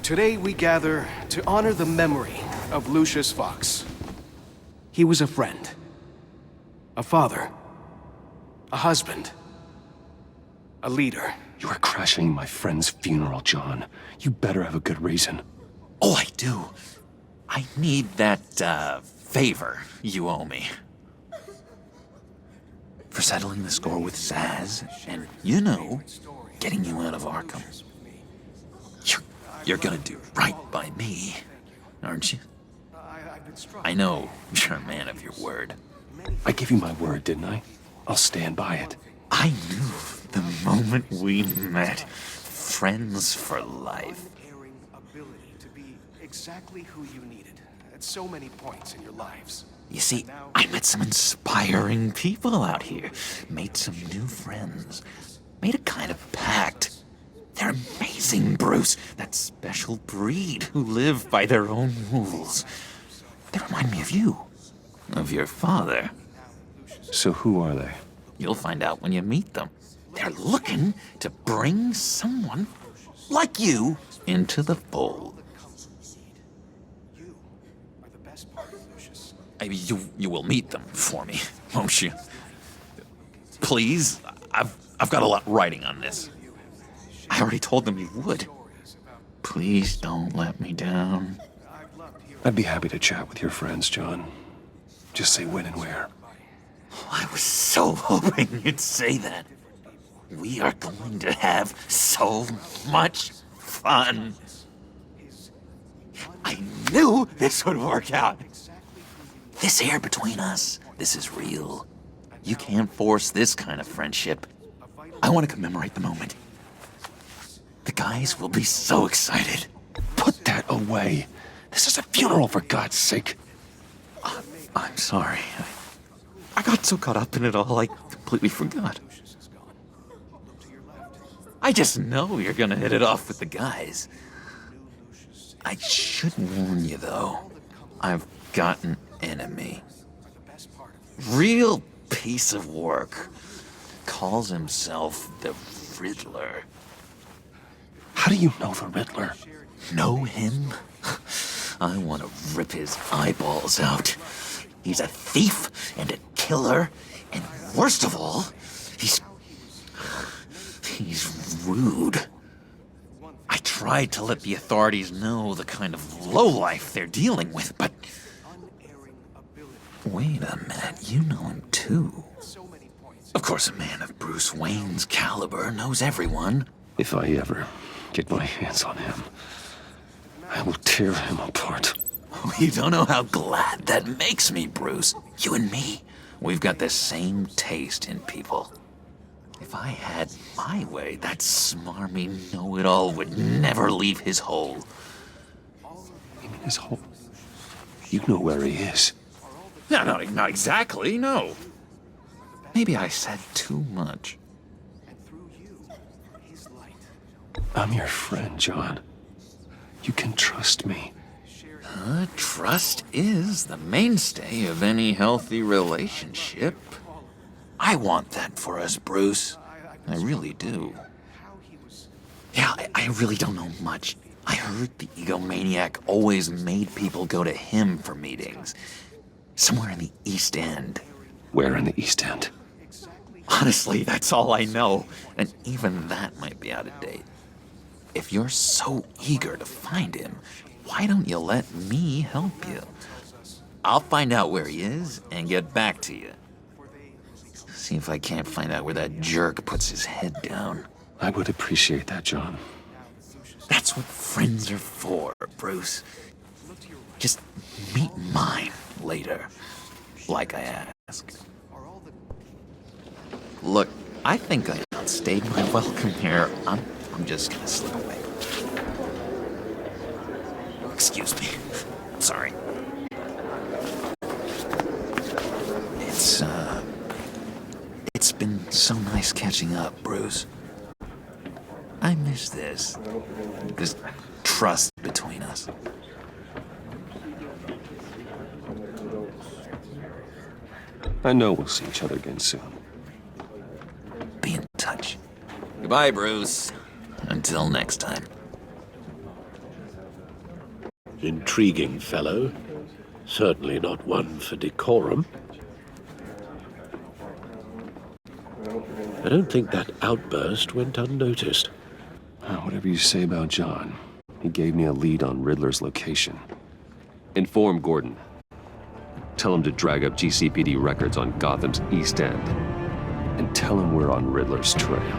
O: Today we gather to honor the memory of Lucius Fox. He was a friend, a father, a husband, a leader.
A: You are crashing my friend's funeral, John. You better have a good reason.
R: Oh, I do. I need that, favor you owe me. For settling the score with Zaz, and, you know, getting you out of Arkham. You're gonna do right by me, aren't you? I know you're a man of your word.
A: I gave you my word, didn't I? I'll stand by it.
R: I knew the moment we met. Friends for life.
O: Ability to be exactly who you needed at so many points in your lives.
R: You see, I met some inspiring people out here. Made some new friends. Made a kind of pact. They're amazing, Bruce. That special breed who live by their own rules. They remind me of you. Of your father.
A: So who are they?
R: You'll find out when you meet them. They're looking to bring someone like you into the fold. You will meet them for me, won't you? Please, I've got a lot writing on this. I already told them you would. Please don't let me down.
A: I'd be happy to chat with your friends, John. Just say when and where.
R: I was so hoping you'd say that. We are going to have so much fun. I knew this would work out. This here between us, this is real. You can't force this kind of friendship. I want to commemorate the moment. The guys will be so excited.
A: Put that away. This is a funeral, for God's sake.
R: I'm sorry. I got so caught up in it all, I completely forgot. I just know you're gonna hit it off with the guys. I should warn you, though. I've got an enemy. Real piece of work. Calls himself the Riddler.
A: How do you know the Riddler?
R: Know him? I want to rip his eyeballs out. He's a thief and a killer, and worst of all, he's rude. I tried to let the authorities know the kind of lowlife they're dealing with, but... Wait a minute, you know him too. Of course, a man of Bruce Wayne's caliber knows everyone.
A: If I ever get my hands on him, I will tear him apart.
R: You don't know how glad that makes me, Bruce. You and me, we've got the same taste in people. If I had my way, that smarmy know-it-all would never leave his hole.
A: You mean his hole? You know where he is.
R: No, not exactly, no. Maybe I said too much.
A: I'm your friend, John. You can trust me.
R: Trust is the mainstay of any healthy relationship. I want that for us, Bruce. I really do. Yeah, I really don't know much. I heard the egomaniac always made people go to him for meetings. Somewhere in the East End.
A: Where in the East End?
R: Honestly, that's all I know. And even that might be out of date. If you're so eager to find him, why don't you let me help you? I'll find out where he is and get back to you. See if I can't find out where that jerk puts his head down.
A: I would appreciate that, John.
R: That's what friends are for, Bruce. Just meet mine later, like I asked. Look, I think I outstayed my welcome here. I'm just gonna slip away. Excuse me. Sorry. It's been so nice catching up, Bruce. I miss this trust between us.
A: I know we'll see each other again soon.
R: Be in touch. Goodbye, Bruce. Until next time.
D: Intriguing fellow. Certainly not one for decorum. I don't think that outburst went unnoticed.
A: Whatever you say about John, he gave me a lead on Riddler's location. Inform Gordon. Tell him to drag up GCPD records on Gotham's East End. And tell him we're on Riddler's trail.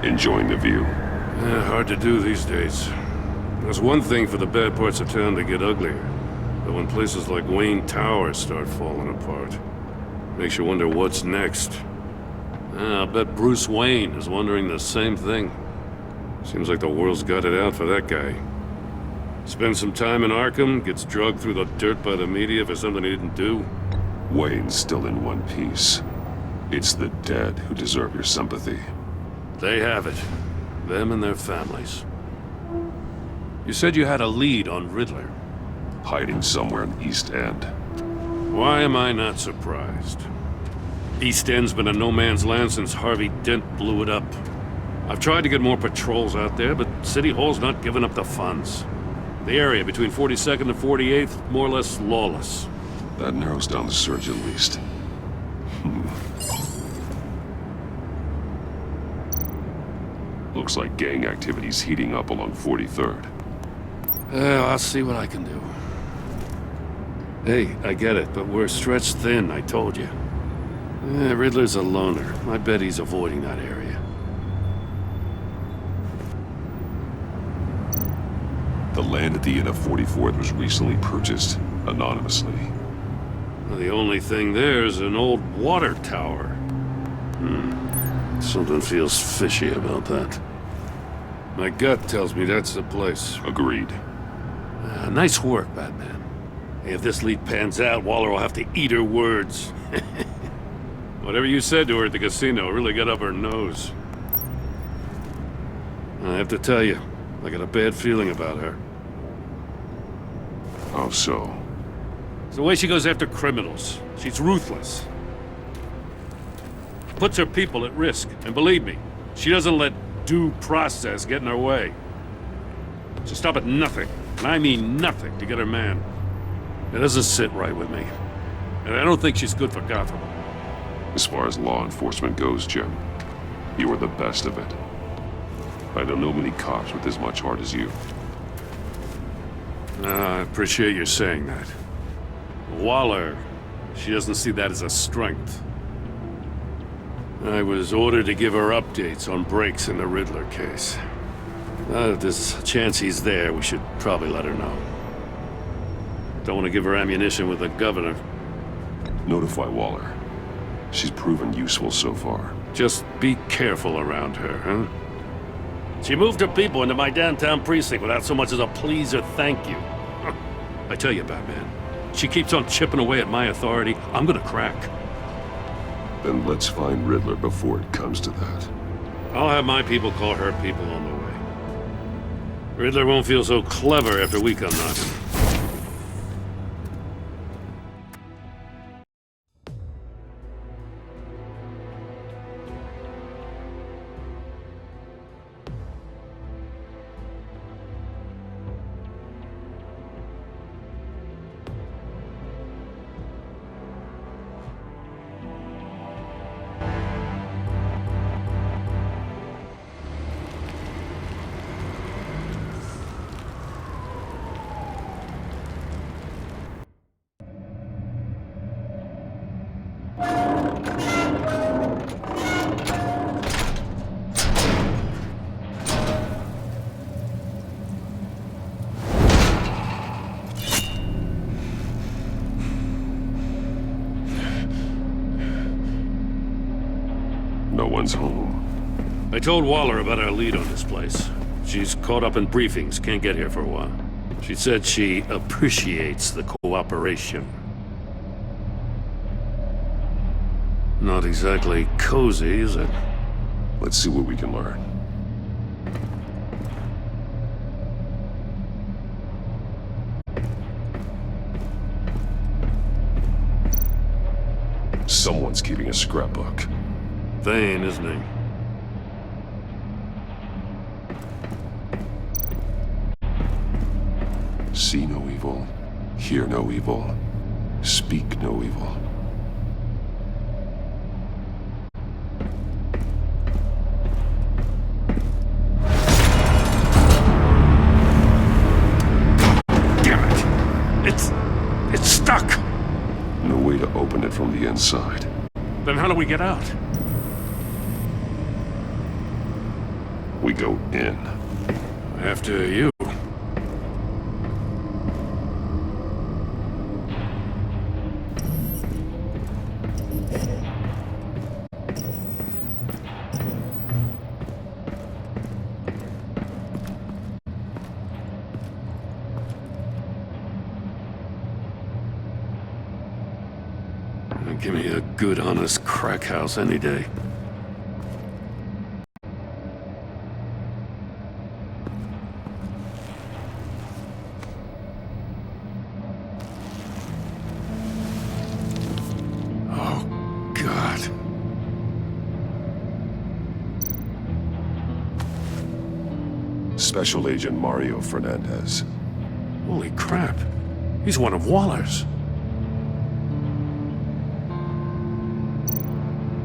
A: Enjoying the view?
I: Yeah, hard to do these days. There's one thing for the bad parts of town to get uglier. But when places like Wayne Tower start falling apart, makes you wonder what's next. I'll bet Bruce Wayne is wondering the same thing. Seems like the world's got it out for that guy. Spends some time in Arkham, gets drugged through the dirt by the media for something he didn't do.
A: Wayne's still in one piece. It's the dead who deserve your sympathy.
I: They have it. Them and their families. You said you had a lead on Riddler.
A: Hiding somewhere in East End.
I: Why am I not surprised? East End's been a no-man's land since Harvey Dent blew it up. I've tried to get more patrols out there, but City Hall's not giving up the funds. The area between 42nd and 48th, more or less lawless.
A: That narrows down the search at least. Looks like gang activity's heating up along 43rd.
I: I'll see what I can do. Hey, I get it, but we're stretched thin, I told you. Riddler's a loner. I bet he's avoiding that area.
A: The land at the end of 44th was recently purchased anonymously.
I: The only thing there is an old water tower. Something feels fishy about that. My gut tells me that's the place.
A: Agreed.
I: Nice work, Batman. Hey, if this lead pans out, Waller will have to eat her words. Whatever you said to her at the casino really got up her nose. I have to tell you, I got a bad feeling about her.
A: How so?
I: It's the way she goes after criminals. She's ruthless. Puts her people at risk. And believe me, she doesn't let due process get in her way. She'll stop at nothing, and I mean nothing, to get her man. It doesn't sit right with me. And I don't think she's good for Gotham.
A: As far as law enforcement goes, Jim, you are the best of it. I don't know many cops with as much heart as you.
I: I appreciate you saying that. Waller, she doesn't see that as a strength. I was ordered to give her updates on breaks in the Riddler case. If there's a chance he's there, we should probably let her know. Don't want to give her ammunition with the governor.
A: Notify Waller. She's proven useful so far.
I: Just be careful around her, huh? She moved her people into my downtown precinct without so much as a please or thank you. I tell you, Batman, she keeps on chipping away at my authority. I'm gonna crack.
A: Then let's find Riddler before it comes to that.
I: I'll have my people call her people on the way. Riddler won't feel so clever after we come knocking.
A: No one's home.
I: I told Waller about our lead on this place. She's caught up in briefings, can't get here for a while. She said she appreciates the cooperation. Not exactly cozy, is it?
A: Let's see what we can learn. Someone's keeping a scrapbook.
I: Vane, isn't he?
A: See no evil, hear no evil, speak no evil.
I: Damn it! It's stuck!
A: No way to open it from the inside.
I: Then how do we get out?
A: We go in.
I: After you. Give me a good, honest crack house any day. Oh, God.
A: Special Agent Mario Fernandez.
I: Holy crap. He's one of Waller's.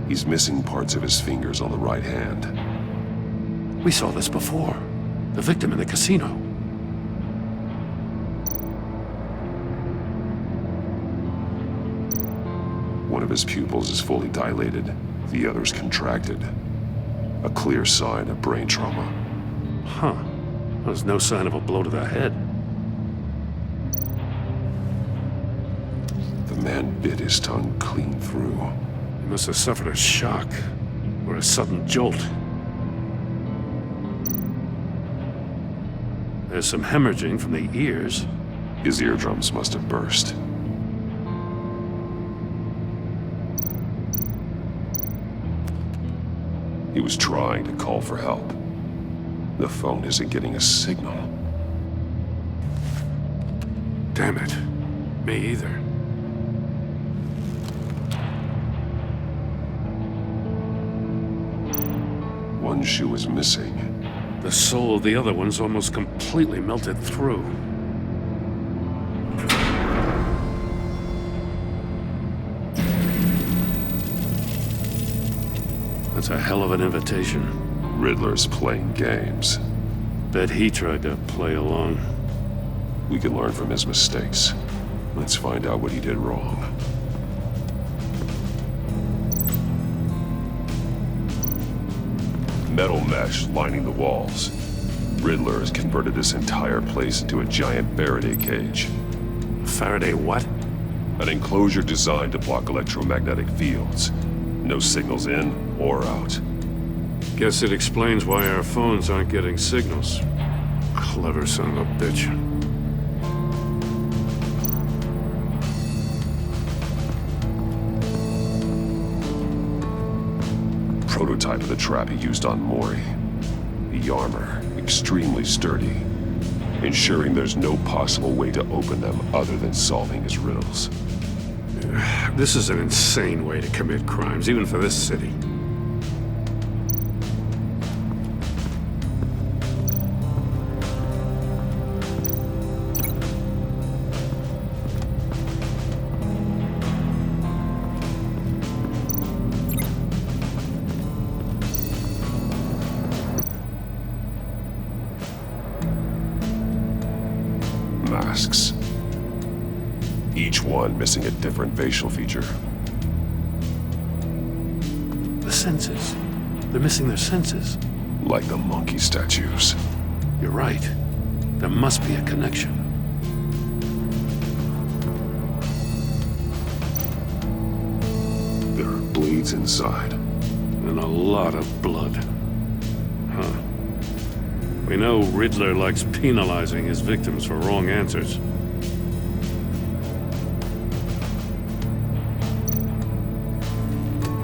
A: He's missing parts of his fingers on the right hand.
I: We saw this before. The victim in the casino.
A: One of his pupils is fully dilated, the other's contracted. A clear sign of brain trauma.
I: Huh. There's no sign of a blow to the head.
A: The man bit his tongue clean through.
I: He must have suffered a shock, or a sudden jolt. There's some hemorrhaging from the ears.
A: His eardrums must have burst. He was trying to call for help. The phone isn't getting a signal.
I: Damn it. Me either.
A: One shoe is missing.
I: The sole of the other one's almost completely melted through. That's a hell of an invitation.
A: Riddler's playing games.
I: Bet he tried to play along.
A: We can learn from his mistakes. Let's find out what he did wrong. Metal mesh lining the walls. Riddler has converted this entire place into a giant Faraday cage.
I: Faraday what?
A: An enclosure designed to block electromagnetic fields. No signals in or out.
I: Guess it explains why our phones aren't getting signals. Clever son of a bitch.
A: Prototype of the trap he used on Mori. The armor, extremely sturdy, ensuring there's no possible way to open them other than solving his riddles.
I: This is an insane way to commit crimes, even for this city.
A: Masks. Each one missing a different facial feature.
I: The senses. They're missing their senses.
A: Like the monkey statues.
I: You're right. There must be a connection.
A: There are blades inside.
I: And a lot of blood. Huh. We know Riddler likes penalizing his victims for wrong answers.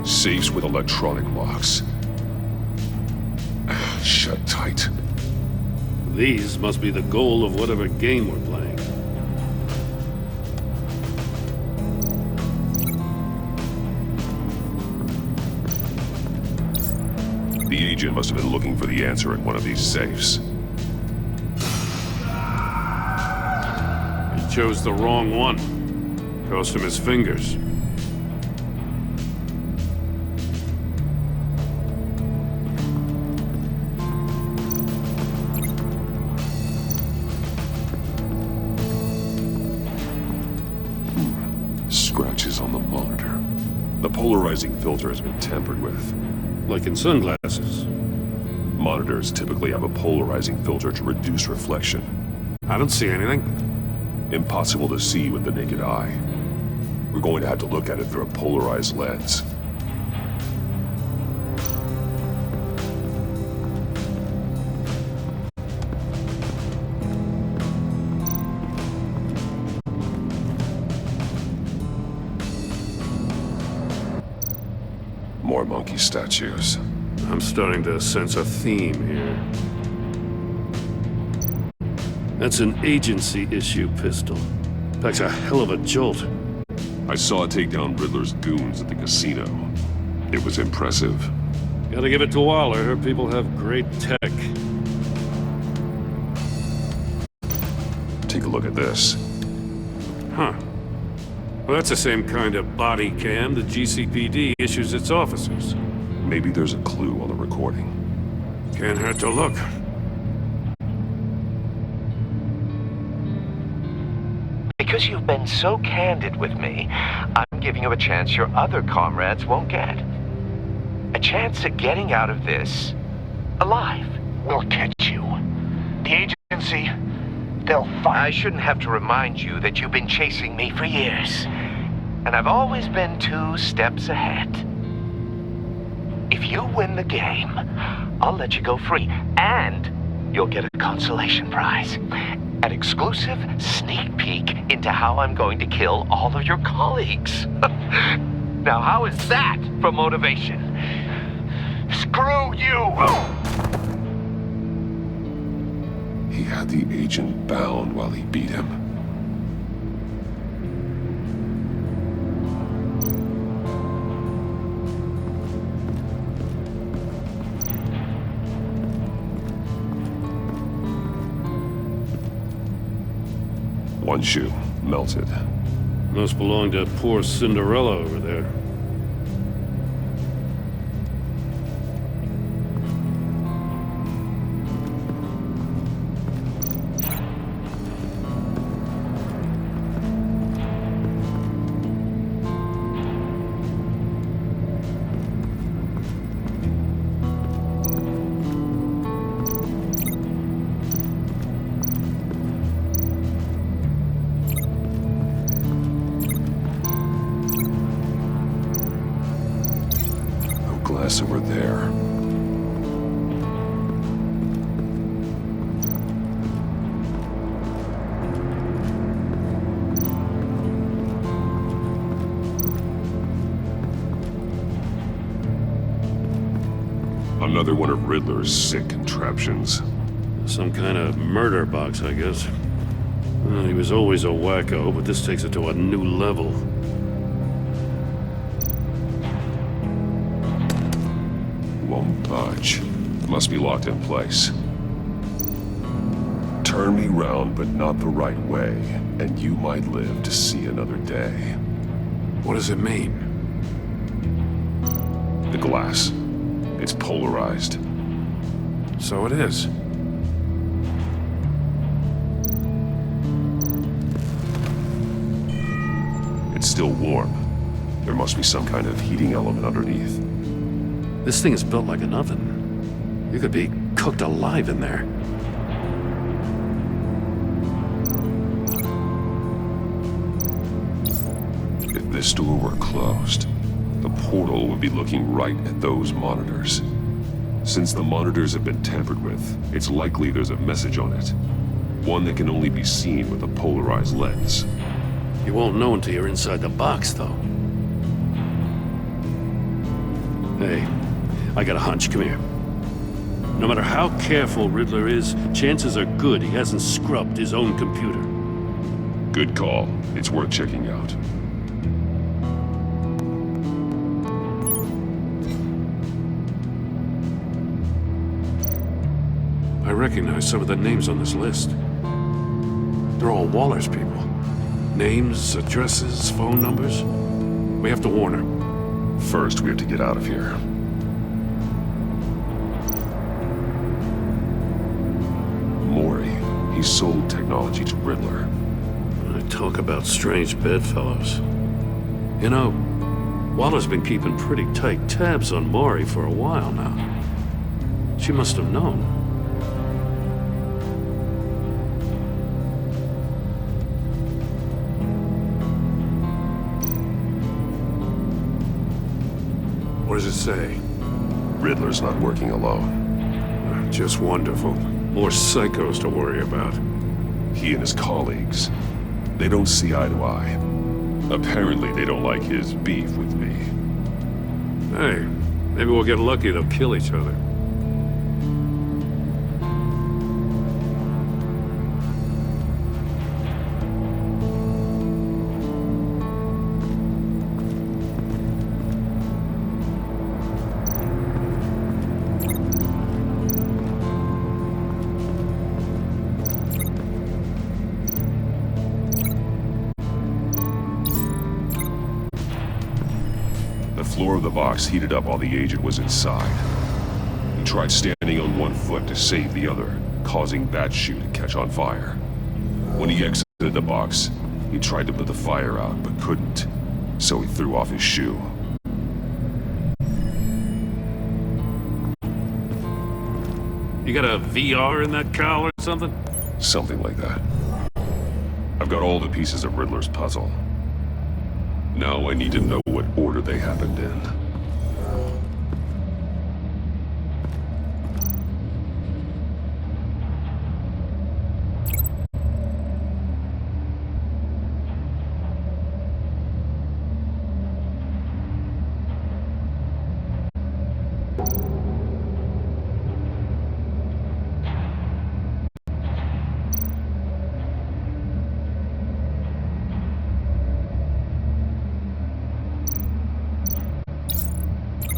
A: Safes with electronic locks. Shut tight.
I: These must be the goal of whatever game we're playing.
A: The agent must have been looking for the answer in one of these safes.
I: He chose the wrong one. Cost him his fingers.
A: Scratches on the monitor. The polarizing filter has been tampered with.
I: Like in sunglasses.
A: Monitors typically have a polarizing filter to reduce reflection.
I: I don't see anything.
A: Impossible to see with the naked eye. We're going to have to look at it through a polarized lens. More monkey statues.
I: I'm starting to sense a theme here. That's an agency-issue pistol. Packs a hell of a jolt.
A: I saw it take down Riddler's goons at the casino. It was impressive.
I: Gotta give it to Waller. Her people have great tech.
A: Take a look at this.
I: Huh. Well, that's the same kind of body cam the GCPD issues its officers.
A: Maybe there's a clue on the recording.
I: Can't hurt to look.
S: Because you've been so candid with me, I'm giving you a chance your other comrades won't get. A chance at getting out of this alive.
B: We'll catch you. The agency, they'll find...
S: I shouldn't have to remind you that you've been chasing me for years. And I've always been 2 steps ahead. If you win the game, I'll let you go free. And you'll get a consolation prize. An exclusive sneak peek into how I'm going to kill all of your colleagues. Now, how is that for motivation?
B: Screw you!
A: He had the agent bound while he beat him. One shoe, melted.
I: Must belong to poor Cinderella over there.
A: mess over there. Another one of Riddler's sick contraptions.
I: Some kind of murder box, I guess. Well, he was always a wacko, but this takes it to a new level.
A: Won't budge. Must be locked in place. Turn me round, but not the right way, and you might live to see another day.
I: What does it mean?
A: The glass. It's polarized.
I: So it is.
A: It's still warm. There must be some kind of heating element underneath.
I: This thing is built like an oven. You could be cooked alive in there.
A: If this door were closed, the portal would be looking right at those monitors. Since the monitors have been tampered with, it's likely there's a message on it. One that can only be seen with a polarized lens.
I: You won't know until you're inside the box, though. Hey, I got a hunch. Come here. No matter how careful Riddler is, chances are good he hasn't scrubbed his own computer.
A: Good call. It's worth checking out.
I: I recognize some of the names on this list. They're all Waller's people. Names, addresses, phone numbers. We have to warn her.
A: First, we have to get out of here. Mori. He sold technology to Riddler.
I: I talk about strange bedfellows. You know, Waller's been keeping pretty tight tabs on Mori for a while now. She must have known. What does it say?
A: Riddler's not working alone.
I: Just wonderful. More psychos to worry about.
A: He and his colleagues, they don't see eye to eye. Apparently they don't like his beef with me.
I: Hey, maybe we'll get lucky they'll kill each other.
A: The floor of the box heated up while the agent was inside. He tried standing on one foot to save the other, causing that shoe to catch on fire. When he exited the box, he tried to put the fire out, but couldn't, so he threw off his shoe.
I: You got a VR in that cowl or something?
A: Something like that. I've got all the pieces of Riddler's puzzle. Now I need to know what order they happened in.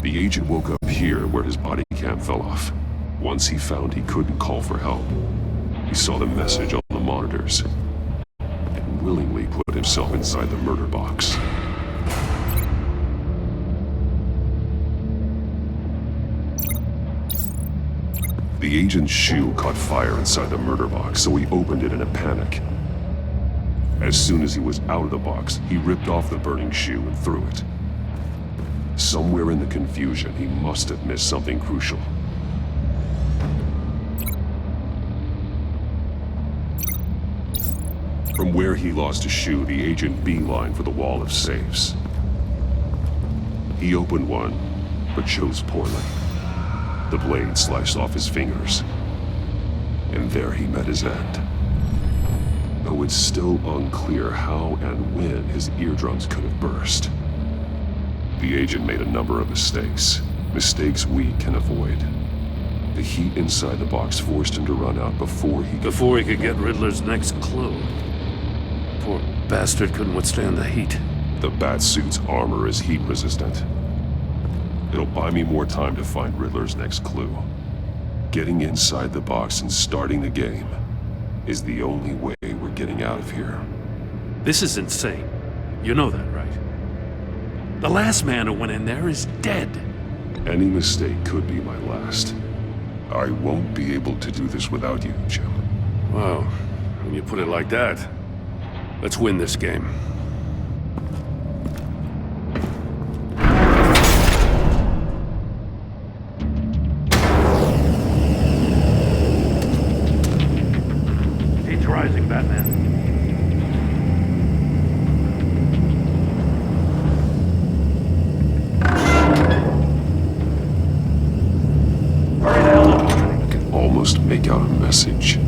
A: The agent woke up here where his body cam fell off. Once he found he couldn't call for help, he saw the message on the monitors and willingly put himself inside the murder box. The agent's shoe caught fire inside the murder box, so he opened it in a panic. As soon as he was out of the box, he ripped off the burning shoe and threw it. Somewhere in the confusion, he must have missed something crucial. From where he lost his shoe, the agent beelined for the wall of safes. He opened one but chose poorly. The blade sliced off his fingers, and there he met his end. Though it's still unclear how and when his eardrums could have burst. The agent made a number of mistakes we can avoid. The heat inside the box forced him to run out before he
I: could get Riddler's next clue. Poor bastard couldn't withstand the heat.
A: The Batsuit's armor is heat resistant. It'll buy me more time to find Riddler's next clue. Getting inside the box and starting the game is the only way we're getting out of here.
I: This is insane. You know that, right? The last man who went in there is dead.
A: Any mistake could be my last. I won't be able to do this without you, Jim.
I: Wow, when you put it like that, let's win this game. Heat's rising, Batman.
A: Almost make out a message.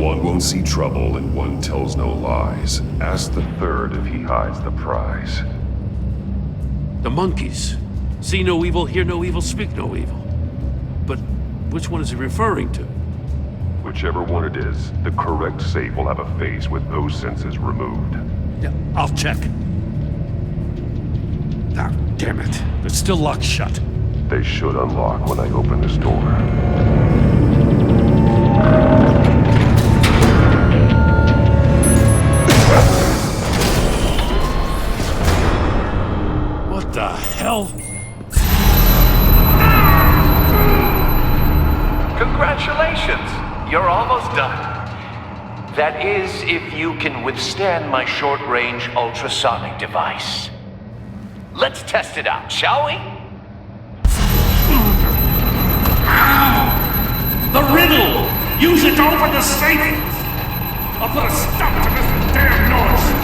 A: One won't see trouble and one tells no lies. Ask the third if he hides the prize.
I: The monkeys. See no evil, hear no evil, speak no evil. But which one is he referring to?
A: Whichever one it is, the correct safe will have a face with those senses removed.
I: Yeah, I'll check. Ah, damn it. It's still locked shut.
A: They should unlock when I open this door.
I: What the hell?
S: Congratulations! You're almost done. That is, if you can withstand my short-range ultrasonic device. Let's test it out, shall we?
I: The riddle! Use it to open the safe! I'll put a stop to this damn noise!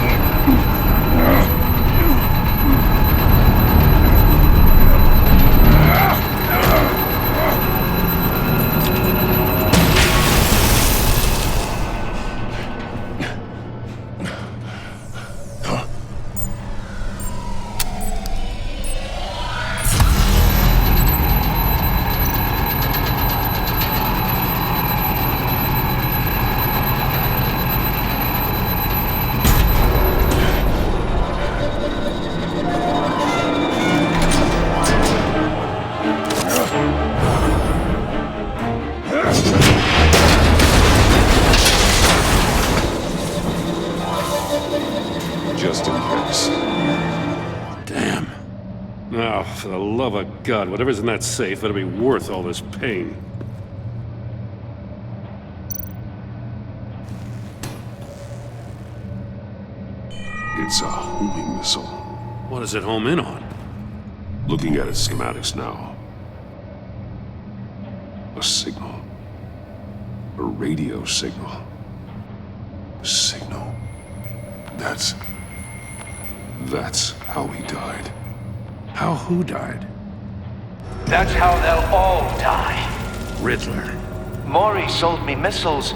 A: Just in case.
I: Damn. Now, for the love of God, whatever's in that safe better be worth all this pain.
A: It's a homing missile.
I: What does it home in on?
A: Looking at its schematics now. A signal. A radio signal. A signal. That's how he died.
I: How who died?
S: That's how they'll all die.
I: Riddler.
S: Maury sold me missiles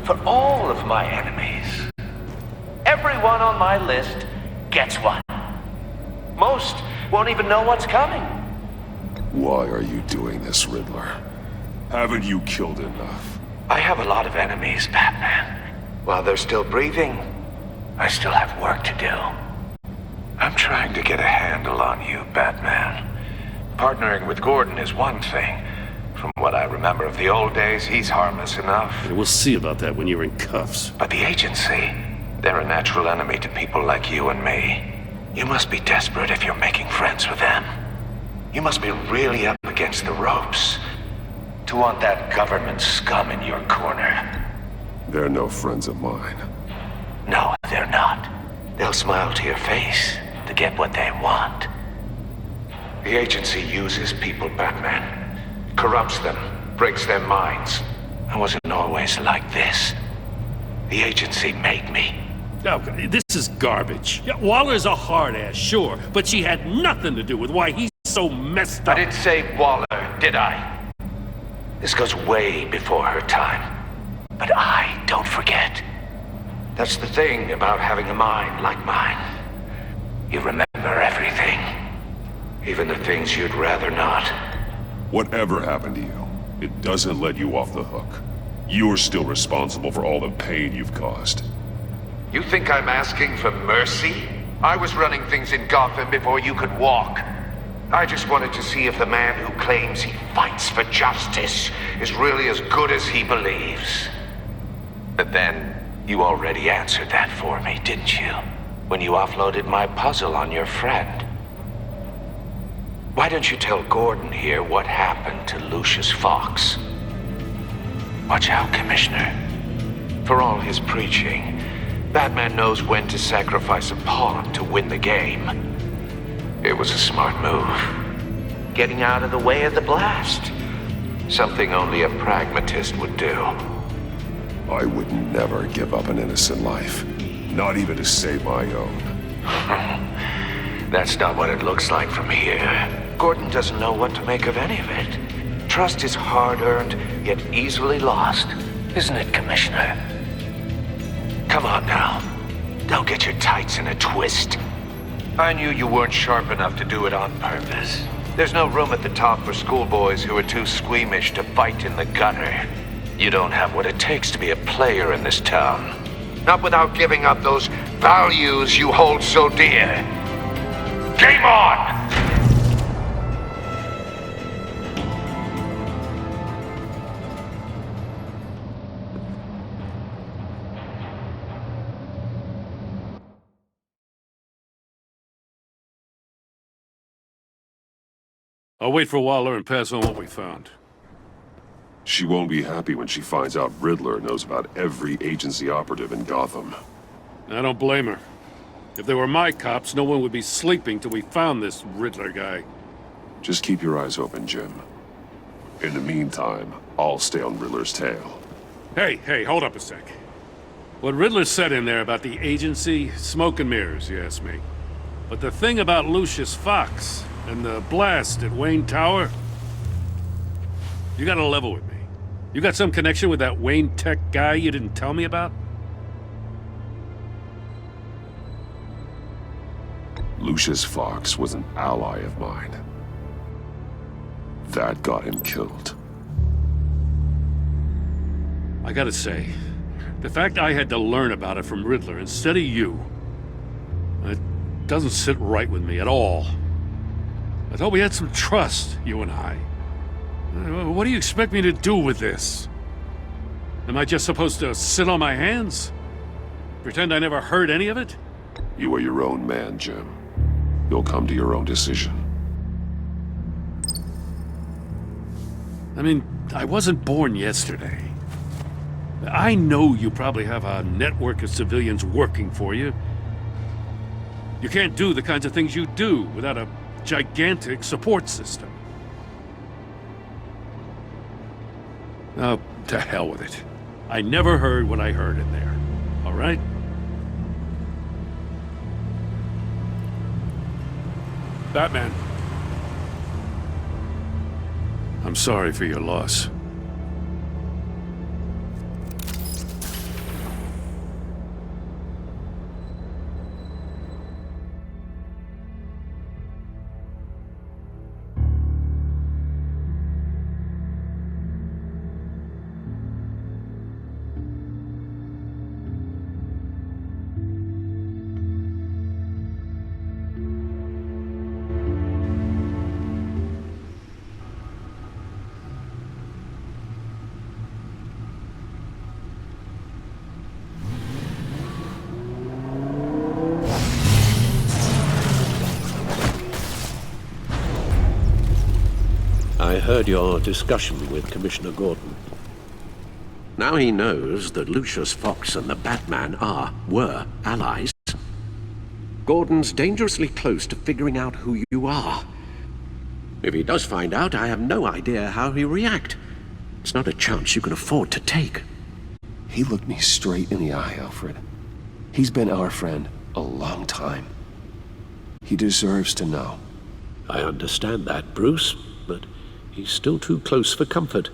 S: for all of my enemies. Everyone on my list gets one. Most won't even know what's coming.
A: Why are you doing this, Riddler? Haven't you killed enough?
S: I have a lot of enemies, Batman. While they're still breathing, I still have work to do. I'm trying to get a handle on you, Batman. Partnering with Gordon is one thing. From what I remember of the old days, he's harmless enough.
I: We'll see about that when you're in cuffs.
S: But the agency, they're a natural enemy to people like you and me. You must be desperate if you're making friends with them. You must be really up against the ropes to want that government scum in your corner.
A: They're no friends of mine.
S: No, they're not. They'll smile to your face to get what they want. The agency uses people, Batman. Corrupts them, breaks their minds. I wasn't always like this. The agency made me.
I: Oh, this is garbage. Yeah, Waller's a hard-ass, sure, but she had nothing to do with why he's so messed up.
S: I didn't say Waller, did I? This goes way before her time. But I don't forget. That's the thing about having a mind like mine. You remember everything. Even the things you'd rather not.
A: Whatever happened to you, it doesn't let you off the hook. You're still responsible for all the pain you've caused.
S: You think I'm asking for mercy? I was running things in Gotham before you could walk. I just wanted to see if the man who claims he fights for justice is really as good as he believes. But then, you already answered that for me, didn't you? When you offloaded my puzzle on your friend. Why don't you tell Gordon here what happened to Lucius Fox? Watch out, Commissioner. For all his preaching, Batman knows when to sacrifice a pawn to win the game. It was a smart move. Getting out of the way of the blast. Something only a pragmatist would do.
A: I would never give up an innocent life. Not even to save my own.
S: That's not what it looks like from here. Gordon doesn't know what to make of any of it. Trust is hard-earned, yet easily lost. Isn't it, Commissioner? Come on now. Don't get your tights in a twist. I knew you weren't sharp enough to do it on purpose. There's no room at the top for schoolboys who are too squeamish to fight in the gutter. You don't have what it takes to be a player in this town. Not without giving up those values you hold so dear. Game on!
I: I'll wait for Waller and pass on what we found.
A: She won't be happy when she finds out Riddler knows about every agency operative in Gotham.
I: I don't blame her. If they were my cops, no one would be sleeping till we found this Riddler guy.
A: Just keep your eyes open, Jim. In the meantime, I'll stay on Riddler's tail.
I: Hey, hold up a sec. What Riddler said in there about the agency, smoke and mirrors, you ask me. But the thing about Lucius Fox and the blast at Wayne Tower, you gotta level with me. You got some connection with that Wayne Tech guy you didn't tell me about?
A: Lucius Fox was an ally of mine. That got him killed.
I: I gotta say, the fact I had to learn about it from Riddler instead of you, it doesn't sit right with me at all. I thought we had some trust, you and I. What do you expect me to do with this? Am I just supposed to sit on my hands? Pretend I never heard any of it?
A: You are your own man, Jim. You'll come to your own decision.
I: I mean, I wasn't born yesterday. I know you probably have a network of civilians working for you. You can't do the kinds of things you do without a gigantic support system. Oh, to hell with it. I never heard what I heard in there. All right? Batman. I'm sorry for your loss.
D: I heard your discussion with Commissioner Gordon. Now he knows that Lucius Fox and the Batman were allies. Gordon's dangerously close to figuring out who you are. If he does find out, I have no idea how he'll react. It's not a chance you can afford to take.
A: He looked me straight in the eye, Alfred. He's been our friend a long time. He deserves to know.
D: I understand that, Bruce, but he's still too close for comfort.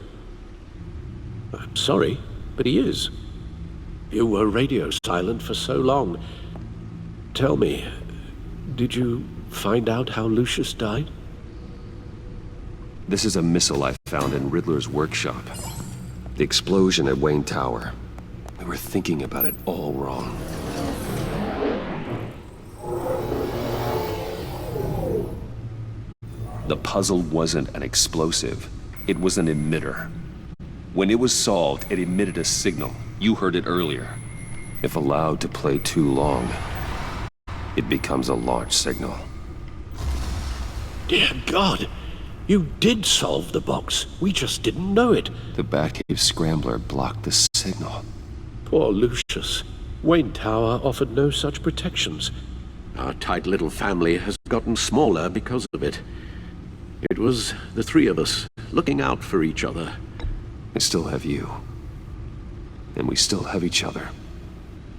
D: I'm sorry, but he is. You were radio silent for so long. Tell me, did you find out how Lucius died?
A: This is a missile I found in Riddler's workshop. The explosion at Wayne Tower. We were thinking about it all wrong. The puzzle wasn't an explosive. It was an emitter. When it was solved, it emitted a signal. You heard it earlier. If allowed to play too long, it becomes a launch signal.
D: Dear God! You did solve the box. We just didn't know it.
A: The Batcave Scrambler blocked the signal.
D: Poor Lucius. Wayne Tower offered no such protections. Our tight little family has gotten smaller because of it. It was the three of us, looking out for each other.
A: I still have you. And we still have each other.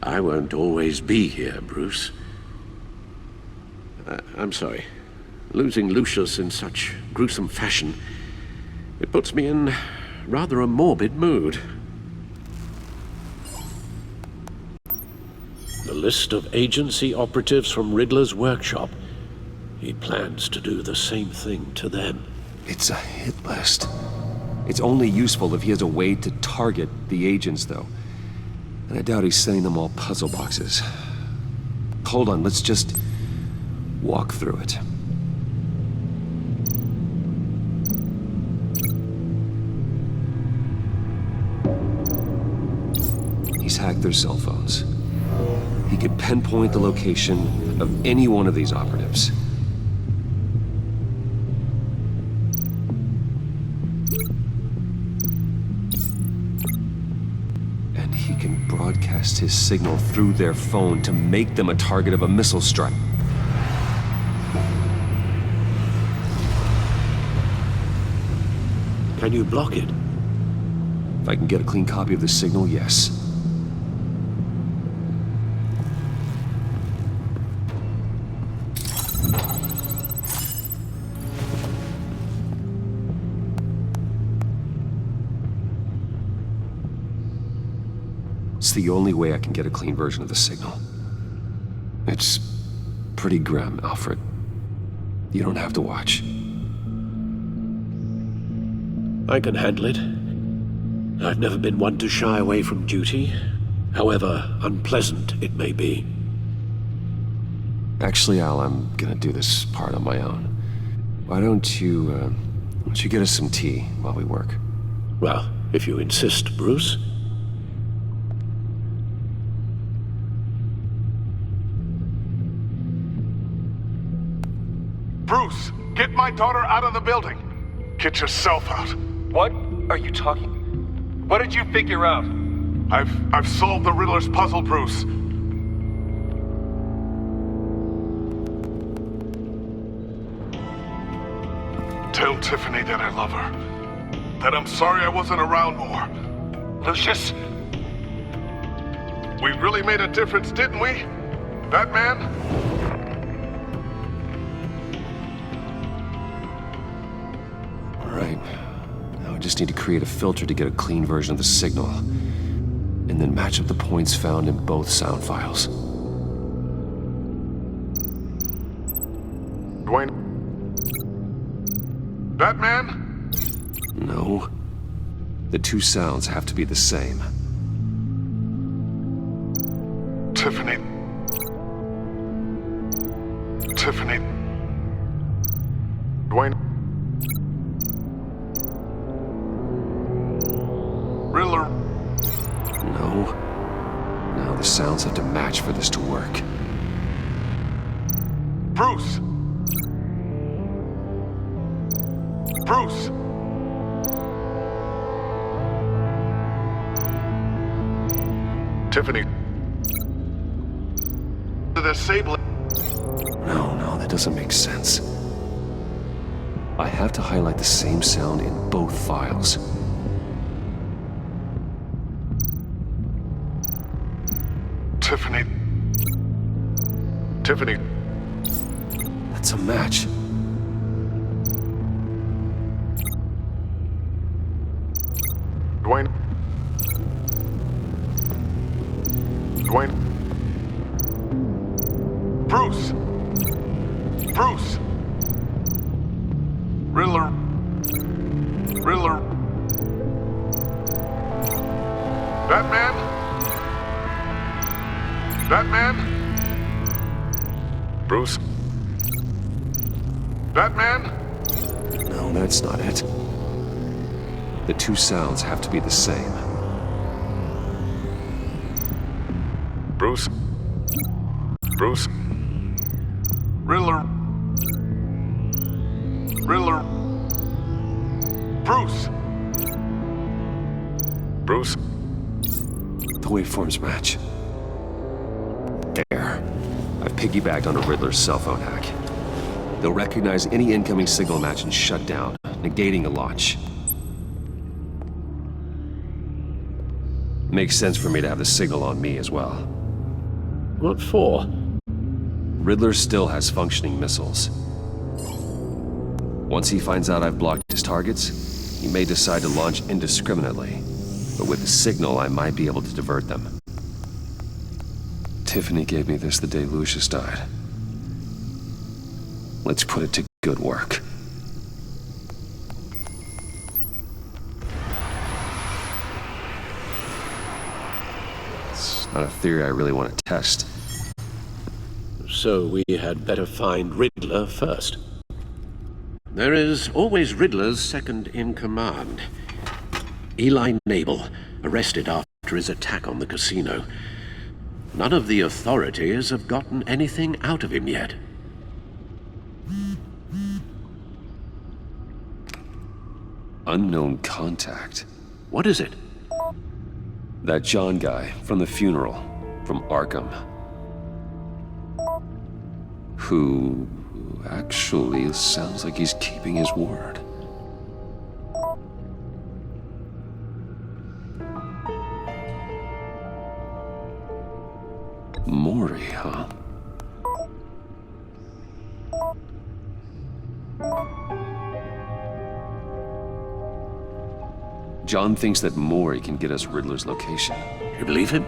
D: I won't always be here, Bruce. I'm sorry. Losing Lucius in such gruesome fashion, it puts me in rather a morbid mood. The list of agency operatives from Riddler's workshop. He plans to do the same thing to them.
A: It's a hit list. It's only useful if he has a way to target the agents, though. And I doubt he's sending them all puzzle boxes. Hold on, let's just walk through it. He's hacked their cell phones. He could pinpoint the location of any one of these operatives. And he can broadcast his signal through their phone to make them a target of a missile strike.
D: Can you block it?
A: If I can get a clean copy of the signal, yes. It's the only way I can get a clean version of the signal. It's pretty grim, Alfred. You don't have to watch.
D: I can handle it. I've never been one to shy away from duty, however unpleasant it may be.
A: Actually, Al, I'm gonna do this part on my own. Why don't you get us some tea while we work?
D: Well, if you insist, Bruce.
P: Bruce, get my daughter out of the building. Get yourself out.
H: What are you talking? What did you figure out?
P: I've solved the Riddler's puzzle, Bruce. Tell Tiffany that I love her. That I'm sorry I wasn't around more.
H: Lucius?
P: We really made a difference, didn't we? Batman?
A: Right. Now I just need to create a filter to get a clean version of the signal. And then match up the points found in both sound files.
P: Dwayne? Batman?
A: No. The two sounds have to be the same.
P: Tiffany. Tiffany. Dwayne. Riddler.
A: No. Now the sounds have to match for this to work.
P: Bruce! Bruce! Tiffany. Disable.
A: No, that doesn't make sense. I have to highlight the same sound in both files.
P: Tiffany. Tiffany.
A: That's a match.
P: Dwayne. Dwayne. Bruce. Bruce. Riddler. Riddler. Batman? Batman? Bruce? Batman?
A: No, that's not it. The two sounds have to be the same.
P: Bruce? Bruce? Riddler? Riddler? Bruce? Bruce?
A: The waveforms match. There. I've piggybacked on a Riddler's cell phone hack. They'll recognize any incoming signal match and shut down, negating a launch. Makes sense for me to have the signal on me as well.
D: What for?
A: Riddler still has functioning missiles. Once he finds out I've blocked his targets, he may decide to launch indiscriminately. But with the signal, I might be able to divert them. Tiffany gave me this the day Lucius died. Let's put it to good work. It's not a theory I really want to test.
D: So we had better find Riddler first. There is always Riddler's second in command. Eli Nabel, arrested after his attack on the casino. None of the authorities have gotten anything out of him yet.
A: Unknown contact.
D: What is it?
A: That John guy from the funeral, from Arkham. Who actually sounds like he's keeping his word. Maury, huh? John thinks that Maury can get us Riddler's location.
D: You believe him?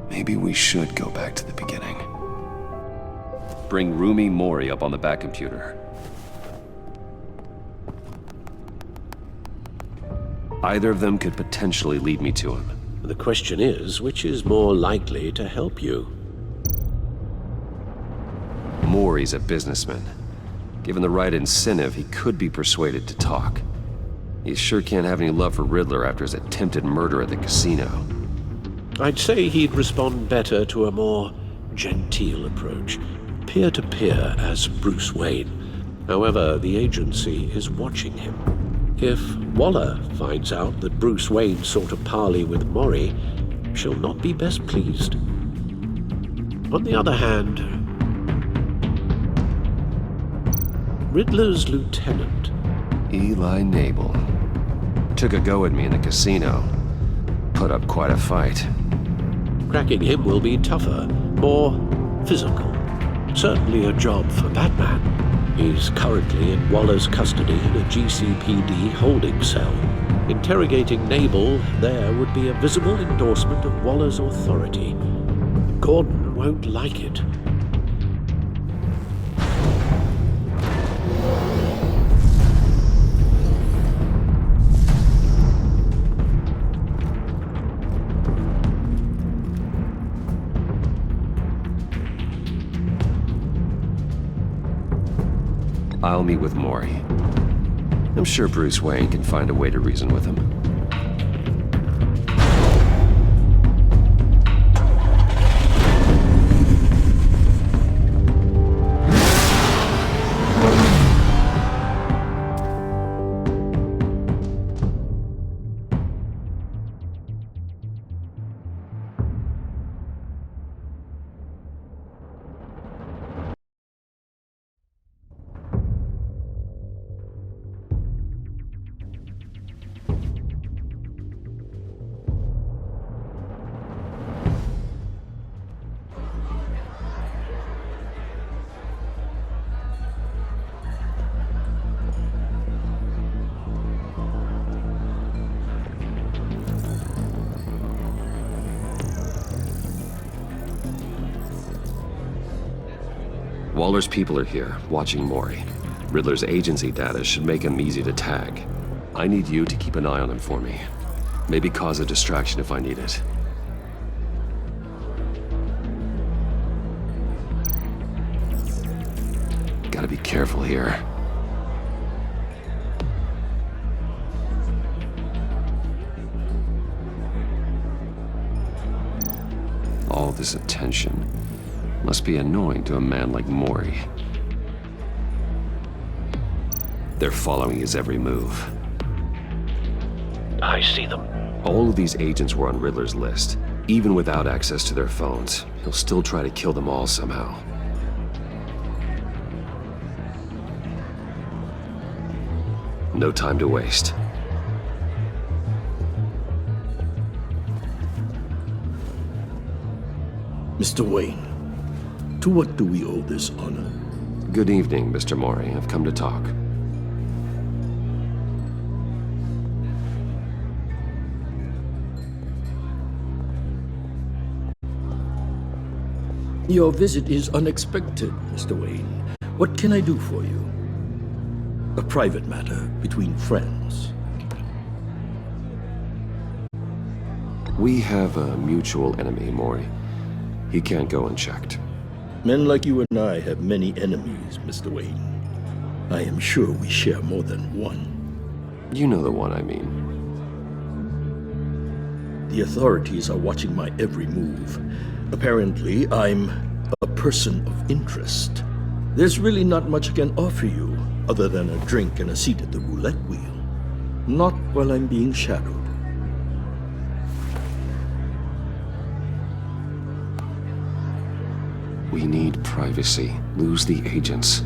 A: Maybe we should go back to the beginning. Bring Rumi Maury up on the back computer. Either of them could potentially lead me to him.
D: The question is, which is more likely to help you?
A: Maury's a businessman. Given the right incentive, he could be persuaded to talk. He sure can't have any love for Riddler after his attempted murder at the casino.
D: I'd say he'd respond better to a more genteel approach, peer-to-peer as Bruce Wayne. However, the agency is watching him. If Waller finds out that Bruce Wayne sought a parley with Maury, she'll not be best pleased. On the other hand, Riddler's lieutenant,
A: Eli Nabel, took a go at me in the casino. Put up quite a fight.
D: Cracking him will be tougher, more physical. Certainly a job for Batman. He's currently in Waller's custody in a GCPD holding cell. Interrogating Nabel there would be a visible endorsement of Waller's authority. Gordon won't like it.
A: I'll meet with Maury. I'm sure Bruce Wayne can find a way to reason with him. Waller's people are here, watching Mori. Riddler's agency data should make him easy to tag. I need you to keep an eye on him for me. Maybe cause a distraction if I need it. Gotta be careful here. All this attention must be annoying to a man like Mori. They're following his every move.
D: I see them.
A: All of these agents were on Riddler's list. Even without access to their phones, he'll still try to kill them all somehow. No time to waste.
C: Mr. Wayne, to what do we owe this honor?
A: Good evening, Mr. Mori. I've come to talk.
C: Your visit is unexpected, Mr. Wayne. What can I do for you? A private matter between friends.
A: We have a mutual enemy, Mori. He can't go unchecked.
C: Men like you and I have many enemies, Mr. Wayne. I am sure we share more than one.
A: You know the one I mean.
C: The authorities are watching my every move. Apparently, I'm a person of interest. There's really not much I can offer you, other than a drink and a seat at the roulette wheel. Not while I'm being shadowed.
A: We need privacy. Lose the agents.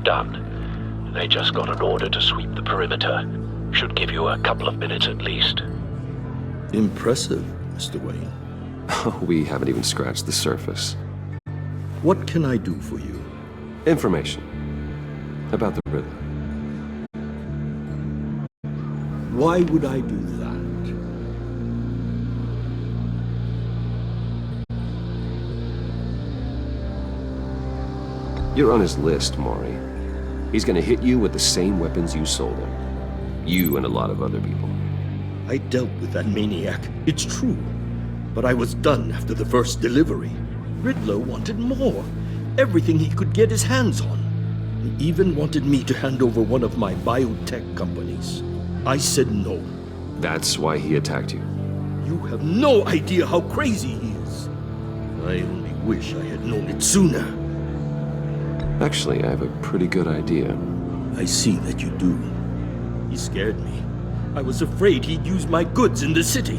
D: Done. They just got an order to sweep the perimeter. Should give you a couple of minutes at least.
C: Impressive, Mr. Wayne.
A: We haven't even scratched the surface.
C: What can I do for you?
A: Information. About the Riddler.
C: Why would I do that?
A: You're on his list, Mori. He's gonna hit you with the same weapons you sold him. You and a lot of other people.
C: I dealt with that maniac, it's true. But I was done after the first delivery. Riddler wanted more. Everything he could get his hands on. He even wanted me to hand over one of my biotech companies. I said no.
A: That's why he attacked you.
C: You have no idea how crazy he is. I only wish I had known it sooner.
A: Actually, I have a pretty good idea.
C: I see that you do. He scared me. I was afraid he'd use my goods in the city.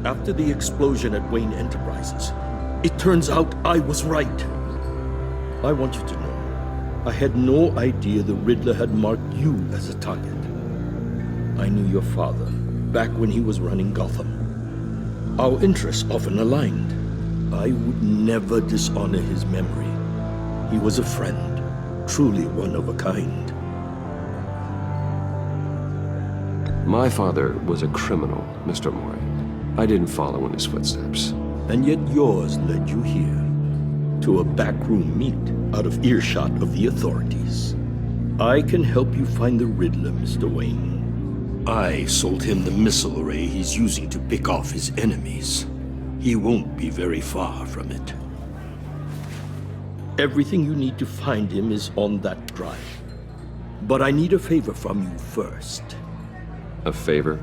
C: After the explosion at Wayne Enterprises, it turns out I was right. I want you to know, I had no idea the Riddler had marked you as a target. I knew your father, back when he was running Gotham. Our interests often aligned. I would never dishonor his memory. He was a friend, truly one of a kind.
A: My father was a criminal, Mr. Mori. I didn't follow in his footsteps.
C: And yet yours led you here, to a backroom meet out of earshot of the authorities. I can help you find the Riddler, Mr. Wayne. I sold him the missile array he's using to pick off his enemies. He won't be very far from it. Everything you need to find him is on that drive. But I need a favor from you first.
A: A favor?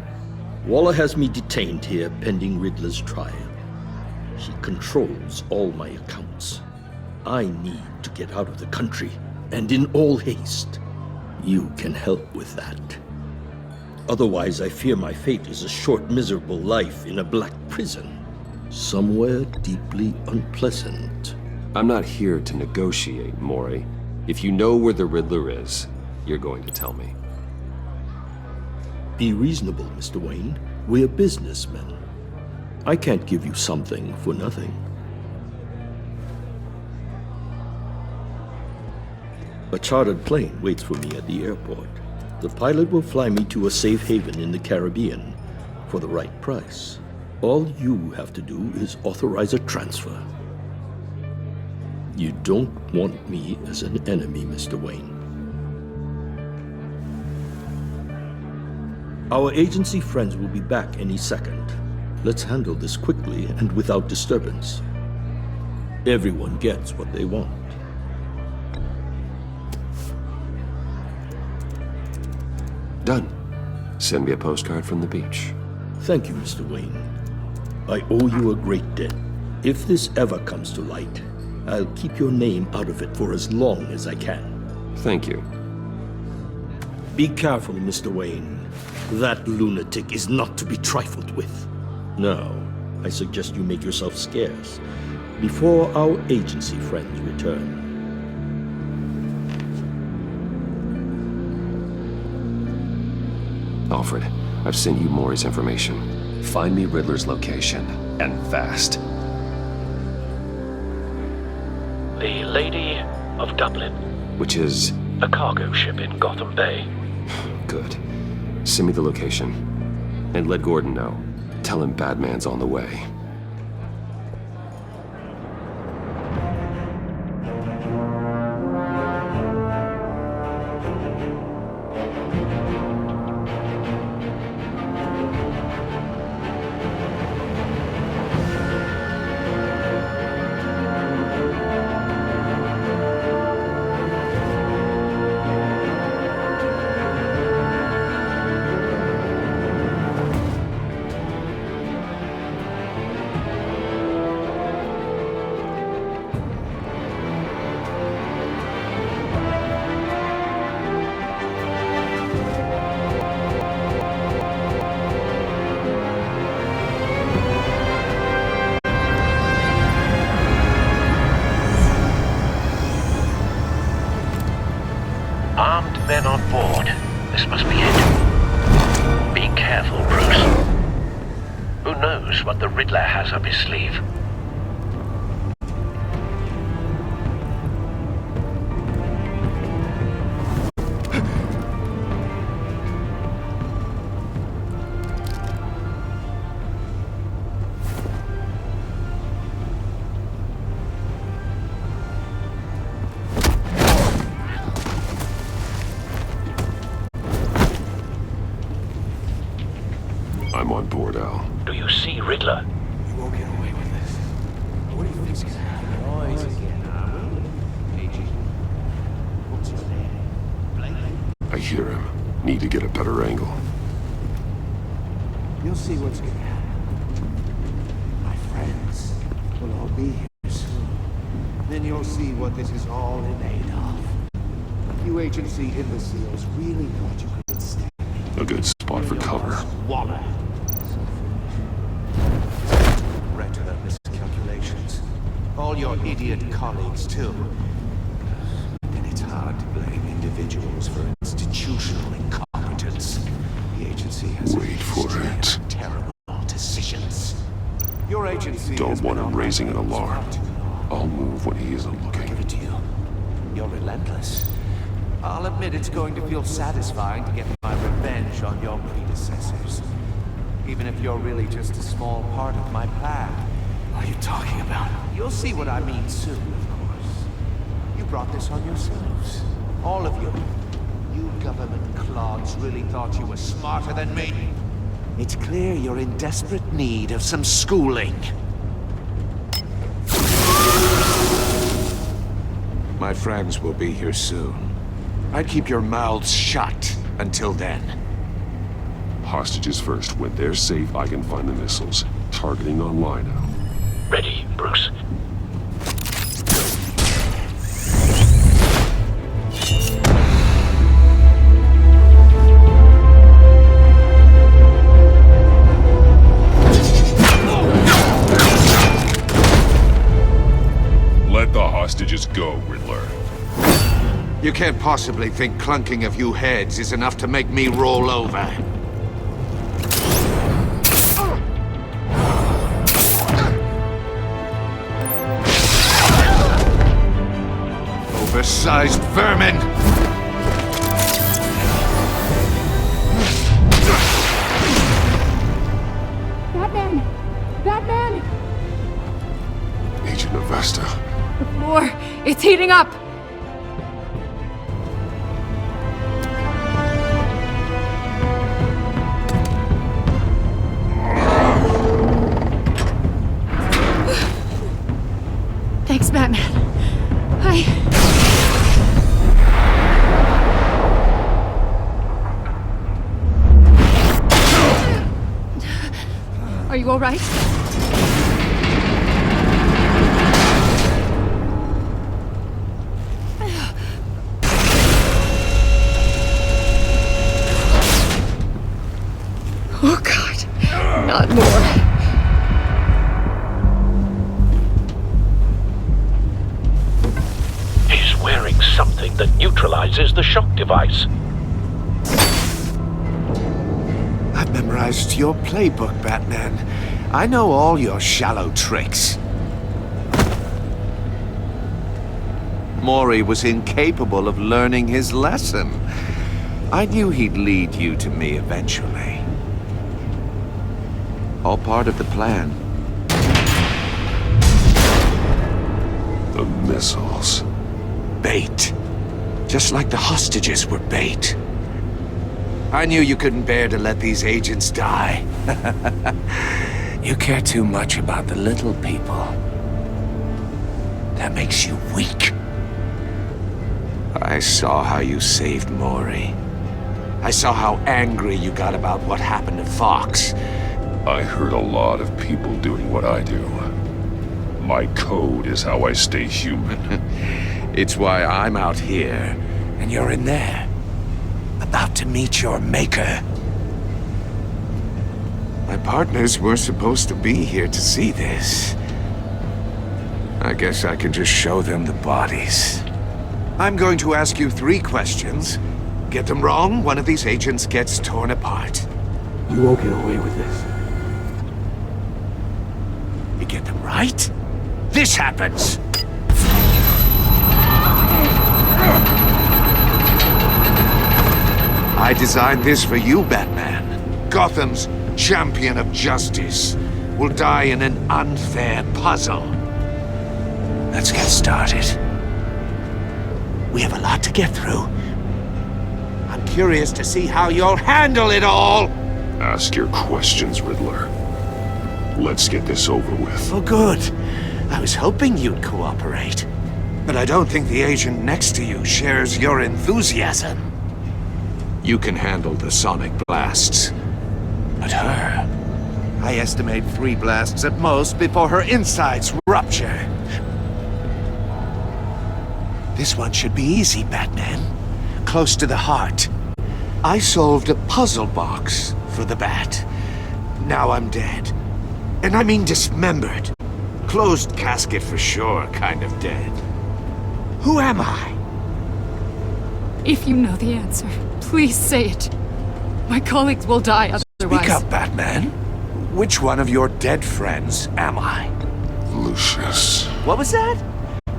C: Waller has me detained here pending Riddler's trial. He controls all my accounts. I need to get out of the country, and in all haste. You can help with that. Otherwise, I fear my fate is a short, miserable life in a black prison. Somewhere deeply unpleasant.
A: I'm not here to negotiate, Mori. If you know where the Riddler is, you're going to tell me.
C: Be reasonable, Mr. Wayne. We're businessmen. I can't give you something for nothing. A chartered plane waits for me at the airport. The pilot will fly me to a safe haven in the Caribbean for the right price. All you have to do is authorize a transfer. You don't want me as an enemy, Mr. Wayne. Our agency friends will be back any second. Let's handle this quickly and without disturbance. Everyone gets what they want.
A: Done. Send me a postcard from the beach.
C: Thank you, Mr. Wayne. I owe you a great debt. If this ever comes to light, I'll keep your name out of it for as long as I can.
A: Thank you.
C: Be careful, Mr. Wayne. That lunatic is not to be trifled with. Now, I suggest you make yourself scarce before our agency friends return.
A: Alfred, I've sent you Maury's information. Find me Riddler's location, and fast.
D: The Lady of Dublin.
A: Which is?
D: A cargo ship in Gotham Bay.
A: Good. Send me the location. And let Gordon know. Tell him Batman's on the way.
D: Armed men on board. This must be it. Be careful, Bruce. Who knows what the Riddler has up his sleeve?
A: I'm on board, Al.
D: Do you see Riddler?
O: You won't get away with this. What do you think's gonna happen? Noise again, are we? AG, what's your name?
A: I hear him. Need to get a better angle.
E: You'll see what's gonna happen. My friends will all be here soon. Then you'll see what this is all in aid of. You agency imbeciles really thought you could stand me.
A: A good spot for cover.
E: Waller. Regular miscalculations. All your idiot colleagues, too. And it's hard to blame individuals for institutional incompetence. The agency has
A: Wait for it.
E: terrible decisions. Your agency
A: Don't want him raising an alarm. I'll move when he isn't looking.
E: Give it to you. You're relentless. I'll admit it's going to feel satisfying to get my revenge on your predecessors. Even if you're really just a small part of my plan.
O: What are you talking about?
E: You'll see what I mean soon, of course. You brought this on yourselves. All of you. You government clods really thought you were smarter than me. It's clear you're in desperate need of some schooling.
G: My friends will be here soon. I'd keep your mouths shut until then.
A: Hostages first. When they're safe, I can find the missiles. Targeting online now.
D: Ready, Bruce.
A: Let the hostages go, Riddler.
G: You can't possibly think clunking a few heads is enough to make me roll over. Oversized vermin!
T: Batman! Batman!
A: Agent Avesta,
K: More! It's heating up! Thanks, Batman. Are you all right? Oh, God. Not more.
D: He's wearing something that neutralizes the shock device.
G: I've memorized your playbook, Batman. I know all your shallow tricks. Mori was incapable of learning his lesson. I knew he'd lead you to me eventually. All part of the plan.
A: The missiles.
G: Bait. Just like the hostages were bait. I knew you couldn't bear to let these agents die. You care too much about the little people. That makes you weak. I saw how you saved Mori. I saw how angry you got about what happened to Fox.
A: I hurt a lot of people doing what I do. My code is how I stay human.
G: It's why I'm out here, and you're in there. About to meet your maker. My partners were supposed to be here to see this. I guess I can just show them the bodies. I'm going to ask you 3 questions. Get them wrong, one of these agents gets torn apart.
C: You won't get away with this.
G: You get them right, this happens! I designed this for you, Batman. Gotham's champion of justice will die in an unfair puzzle. Let's get started. We have a lot to get through. I'm curious to see how you'll handle it all!
A: Ask your questions, Riddler. Let's get this over with.
G: Oh, good. I was hoping you'd cooperate. But I don't think the agent next to you shares your enthusiasm. You can handle the sonic blasts. But her... I estimate 3 blasts at most before her insides rupture. This one should be easy, Batman. Close to the heart. I solved a puzzle box for the Bat. Now I'm dead. And I mean dismembered. Closed casket for sure, kind of dead. Who am I?
K: If you know the answer, please say it. My colleagues will die otherwise.
G: Speak up, Batman. Which one of your dead friends am I?
A: Lucius.
G: What was that?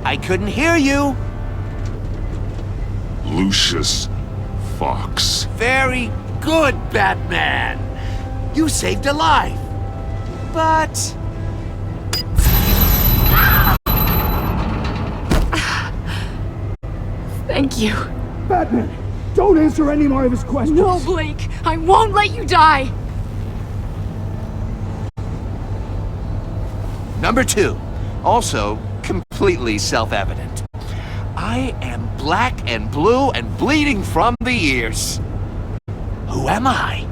G: I couldn't hear you.
A: Lucius Fox.
G: Very good, Batman. You saved a life. But...
K: Thank you.
C: Batman, don't answer any more of his questions.
K: No, Blake. I won't let you die.
G: Number 2. Also completely self-evident. I am black and blue and bleeding from the ears. Who am I?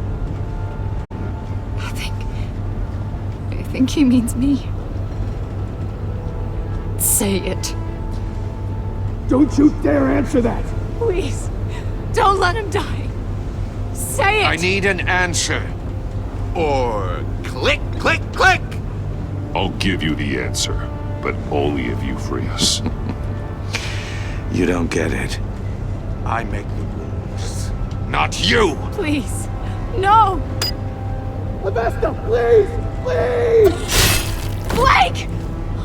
K: I think he means me. Say it.
C: Don't you dare answer that!
K: Please, don't let him die. Say it!
G: I need an answer. Or click, click, click!
A: I'll give you the answer, but only if you free us.
G: You don't get it. I make the rules, not you!
K: Please, no!
C: Avesta, please! Please!
K: Blake!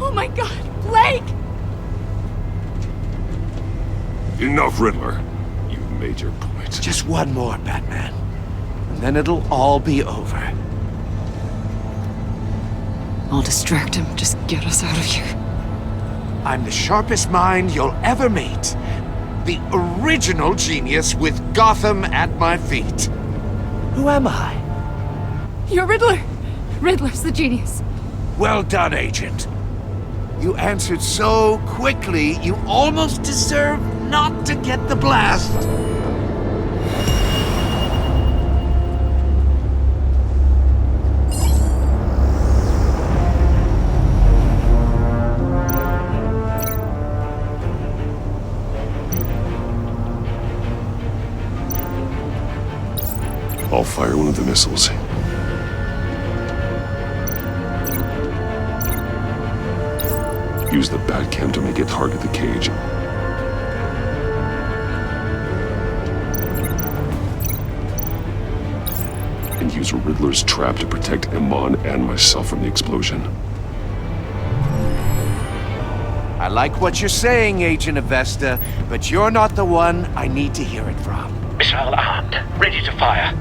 K: Oh my God, Blake!
A: Enough, Riddler. You've made your point.
G: Just one more, Batman. And then it'll all be over.
K: I'll distract him. Just get us out of here.
G: I'm the sharpest mind you'll ever meet. The original genius with Gotham at my feet. Who am I?
K: You're Riddler! Riddler's the genius.
G: Well done, Agent. You answered so quickly, you almost deserve not to get the blast.
A: I'll fire one of the missiles. Use the Batcam to make it target the cage. And use Riddler's trap to protect Iman and myself from the explosion.
G: I like what you're saying, Agent Avesta, but you're not the one I need to hear it from.
S: Missile armed, ready to fire.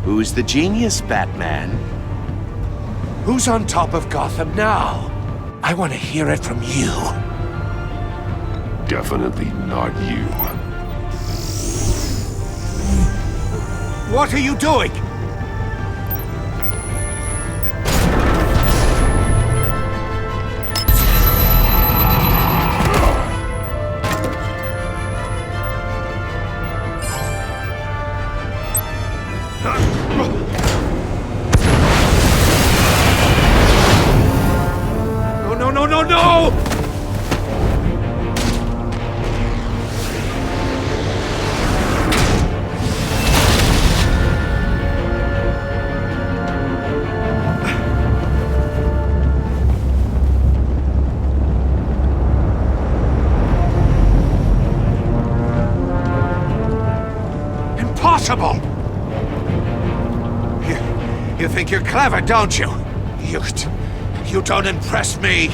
G: Who's the genius, Batman? Who's on top of Gotham now? I want to hear it from you.
A: Definitely not you.
G: What are you doing? No! Impossible! You think you're clever, don't you? You don't impress me.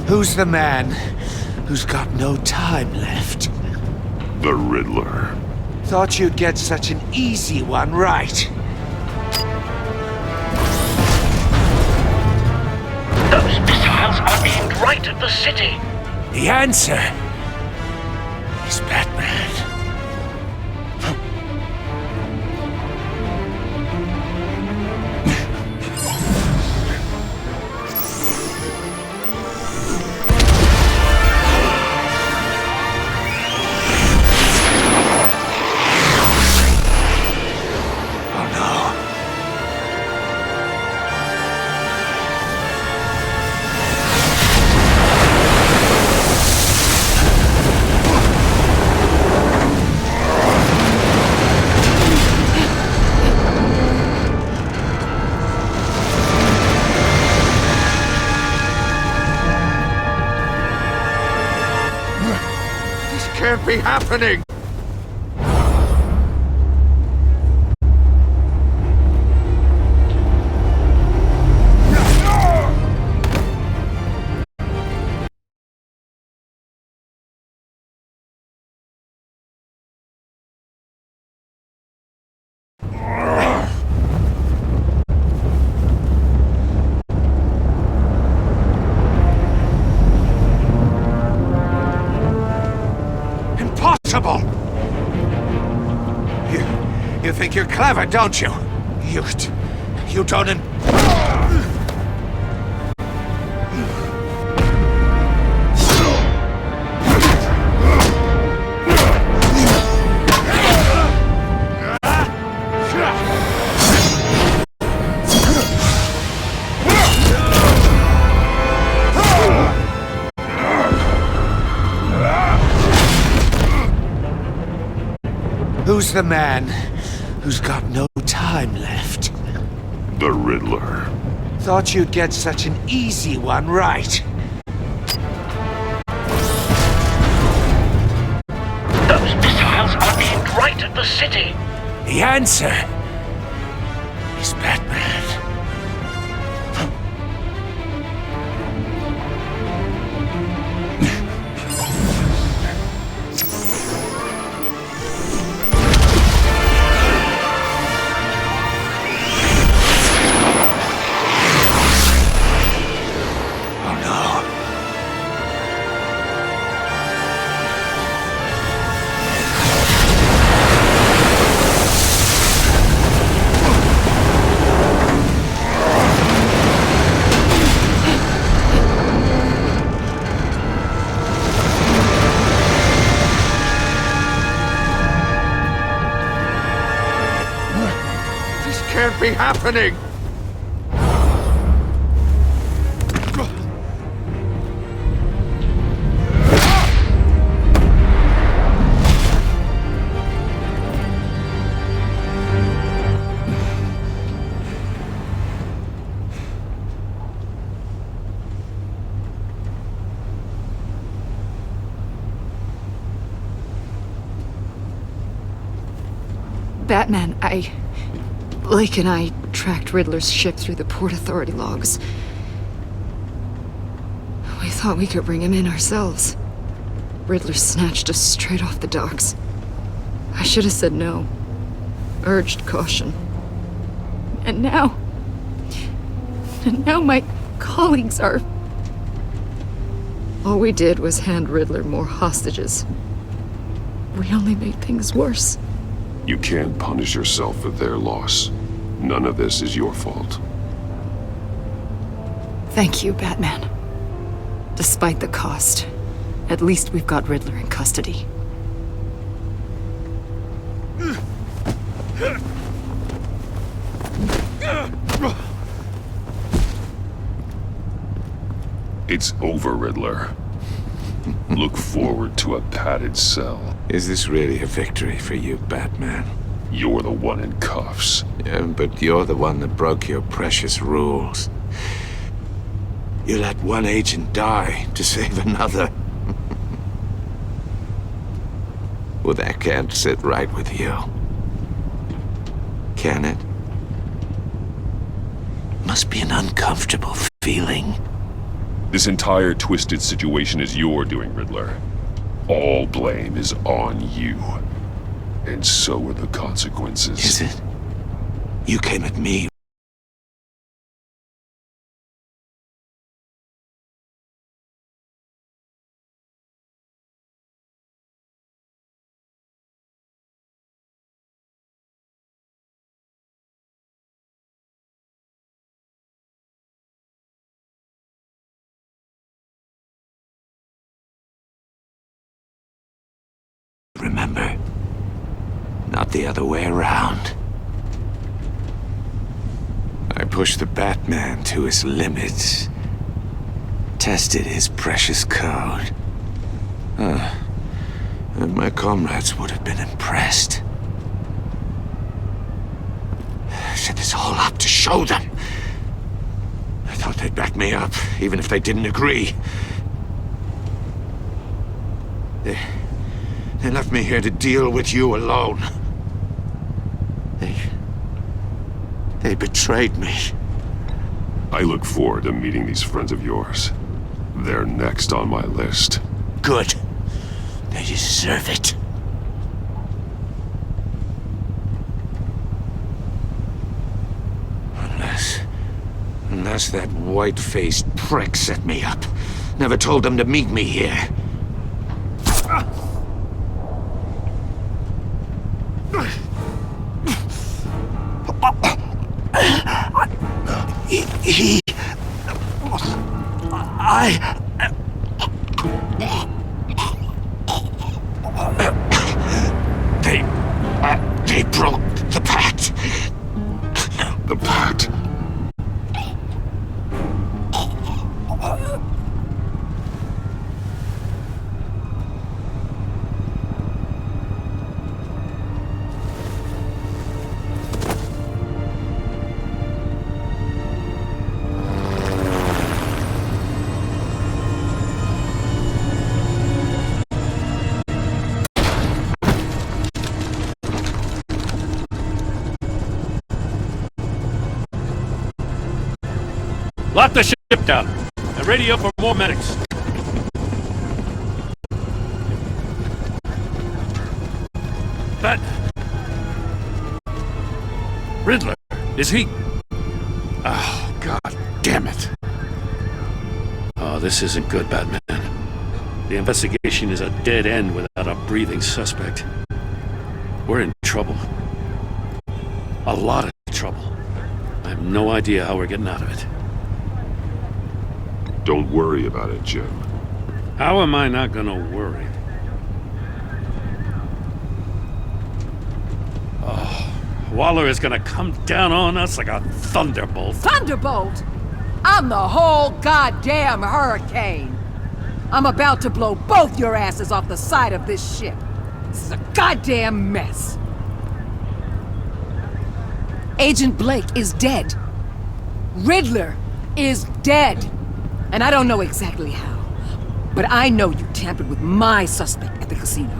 G: Who's the man who's got no time left?
A: The Riddler.
G: Thought you'd get such an easy one right.
S: Those missiles are aimed right at the city.
G: The answer is Batman. Can't be happening! Impossible! You think you're clever, don't you? You don't Who's the man who's got no time left?
A: The Riddler.
G: Thought you'd get such an easy one right.
S: Those missiles
D: files are aimed right at the city.
G: The answer is Batman.
B: Can't be happening!
K: Batman, Blake and I tracked Riddler's ship through the Port Authority logs. We thought we could bring him in ourselves. Riddler snatched us straight off the docks. I should have said no. Urged caution. And now my colleagues are... All we did was hand Riddler more hostages. We only made things worse.
A: You can't punish yourself for their loss. None of this is your fault.
K: Thank you, Batman. Despite the cost, at least we've got Riddler in custody.
A: It's over, Riddler. Look forward to a padded cell.
G: Is this really a victory for you, Batman?
A: You're the one in cuffs.
G: Yeah, but you're the one that broke your precious rules. You let one agent die to save another. Well, that can't sit right with you. Can it? Must be an uncomfortable feeling.
A: This entire twisted situation is your doing, Riddler. All blame is on you. And so are the consequences.
G: Is it? You came at me. Remember? Not the other way around. I pushed the Batman to his limits. Tested his precious code. And my comrades would have been impressed. I set this all up to show them. I thought they'd back me up, even if they didn't agree. They left me here to deal with you alone. They betrayed me.
A: I look forward to meeting these friends of yours. They're next on my list.
G: Good. They deserve it. Unless that white-faced prick set me up. Never told them to meet me here. They broke the pact.
A: The pact?
I: Lock the ship down and radio for more medics. That... Riddler, is he... Oh, God damn it. Oh, this isn't good, Batman. The investigation is a dead end without a breathing suspect. We're in trouble. A lot of trouble. I have no idea how we're getting out of it.
A: Don't worry about it, Jim.
I: How am I not gonna worry? Oh, Waller is gonna come down on us like a thunderbolt.
J: Thunderbolt? I'm the whole goddamn hurricane. I'm about to blow both your asses off the side of this ship. This is a goddamn mess. Agent Blake is dead. Riddler is dead. And I don't know exactly how, but I know you tampered with my suspect at the casino.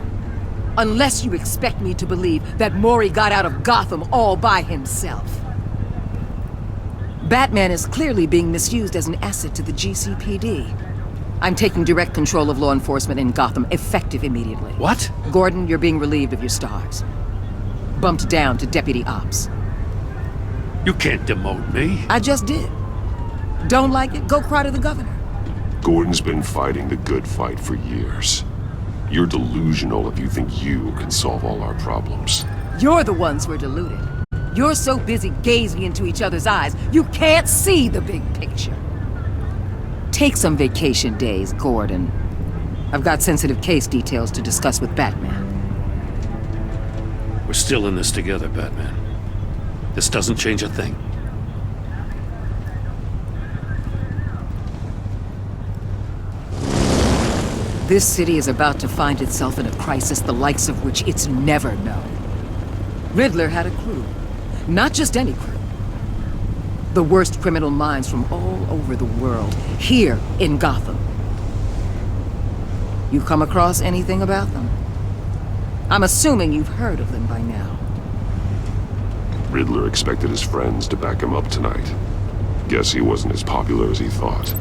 J: Unless you expect me to believe that Mori got out of Gotham all by himself. Batman is clearly being misused as an asset to the GCPD. I'm taking direct control of law enforcement in Gotham, effective immediately.
I: What?
J: Gordon, you're being relieved of your stars. Bumped down to Deputy Ops.
I: You can't demote me.
J: I just did. Don't like it? Go cry to the governor.
A: Gordon's been fighting the good fight for years. You're delusional if you think you can solve all our problems.
J: You're the ones who are deluded. You're so busy gazing into each other's eyes, you can't see the big picture. Take some vacation days, Gordon. I've got sensitive case details to discuss with Batman.
I: We're still in this together, Batman. This doesn't change a thing.
J: This city is about to find itself in a crisis the likes of which it's never known. Riddler had a crew. Not just any crew. The worst criminal minds from all over the world, here in Gotham. You come across anything about them? I'm assuming you've heard of them by now.
A: Riddler expected his friends to back him up tonight. Guess he wasn't as popular as he thought.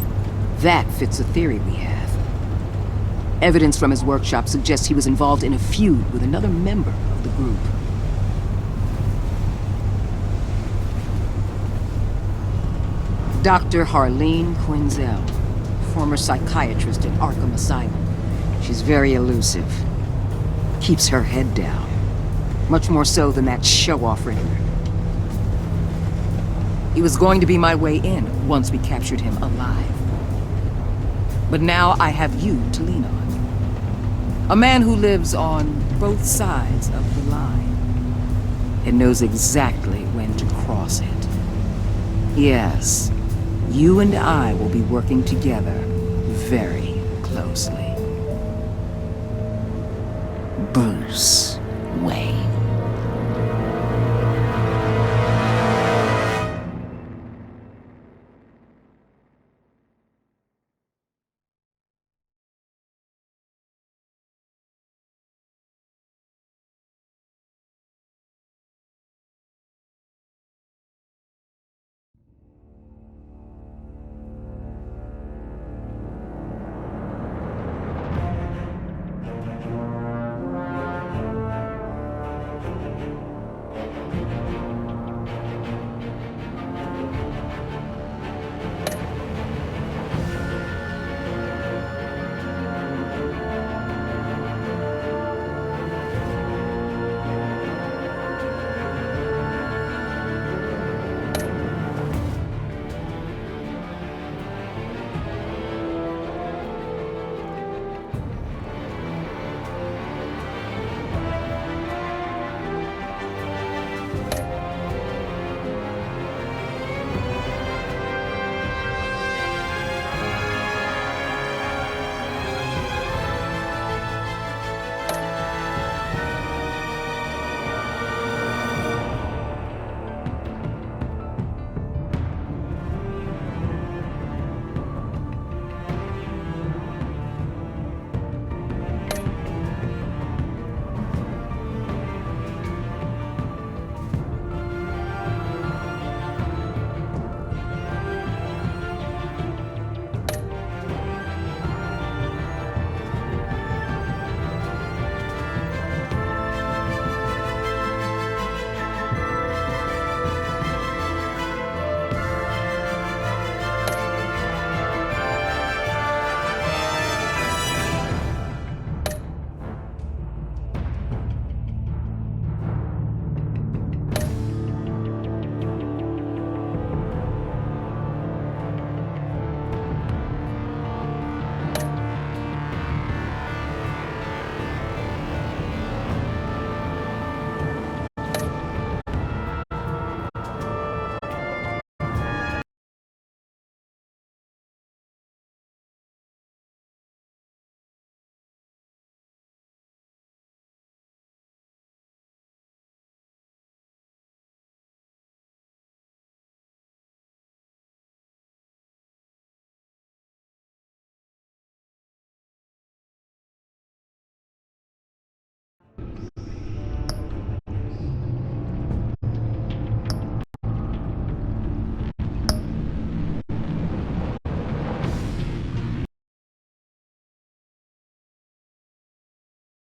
J: That fits a theory we have. Evidence from his workshop suggests he was involved in a feud with another member of the group. Dr. Harleen Quinzel, former psychiatrist at Arkham Asylum. She's very elusive. Keeps her head down. Much more so than that show-off Riddler. He was going to be my way in once we captured him alive. But now I have you to lean on. A man who lives on both sides of the line and knows exactly when to cross it. Yes, you and I will be working together very closely. Bruce.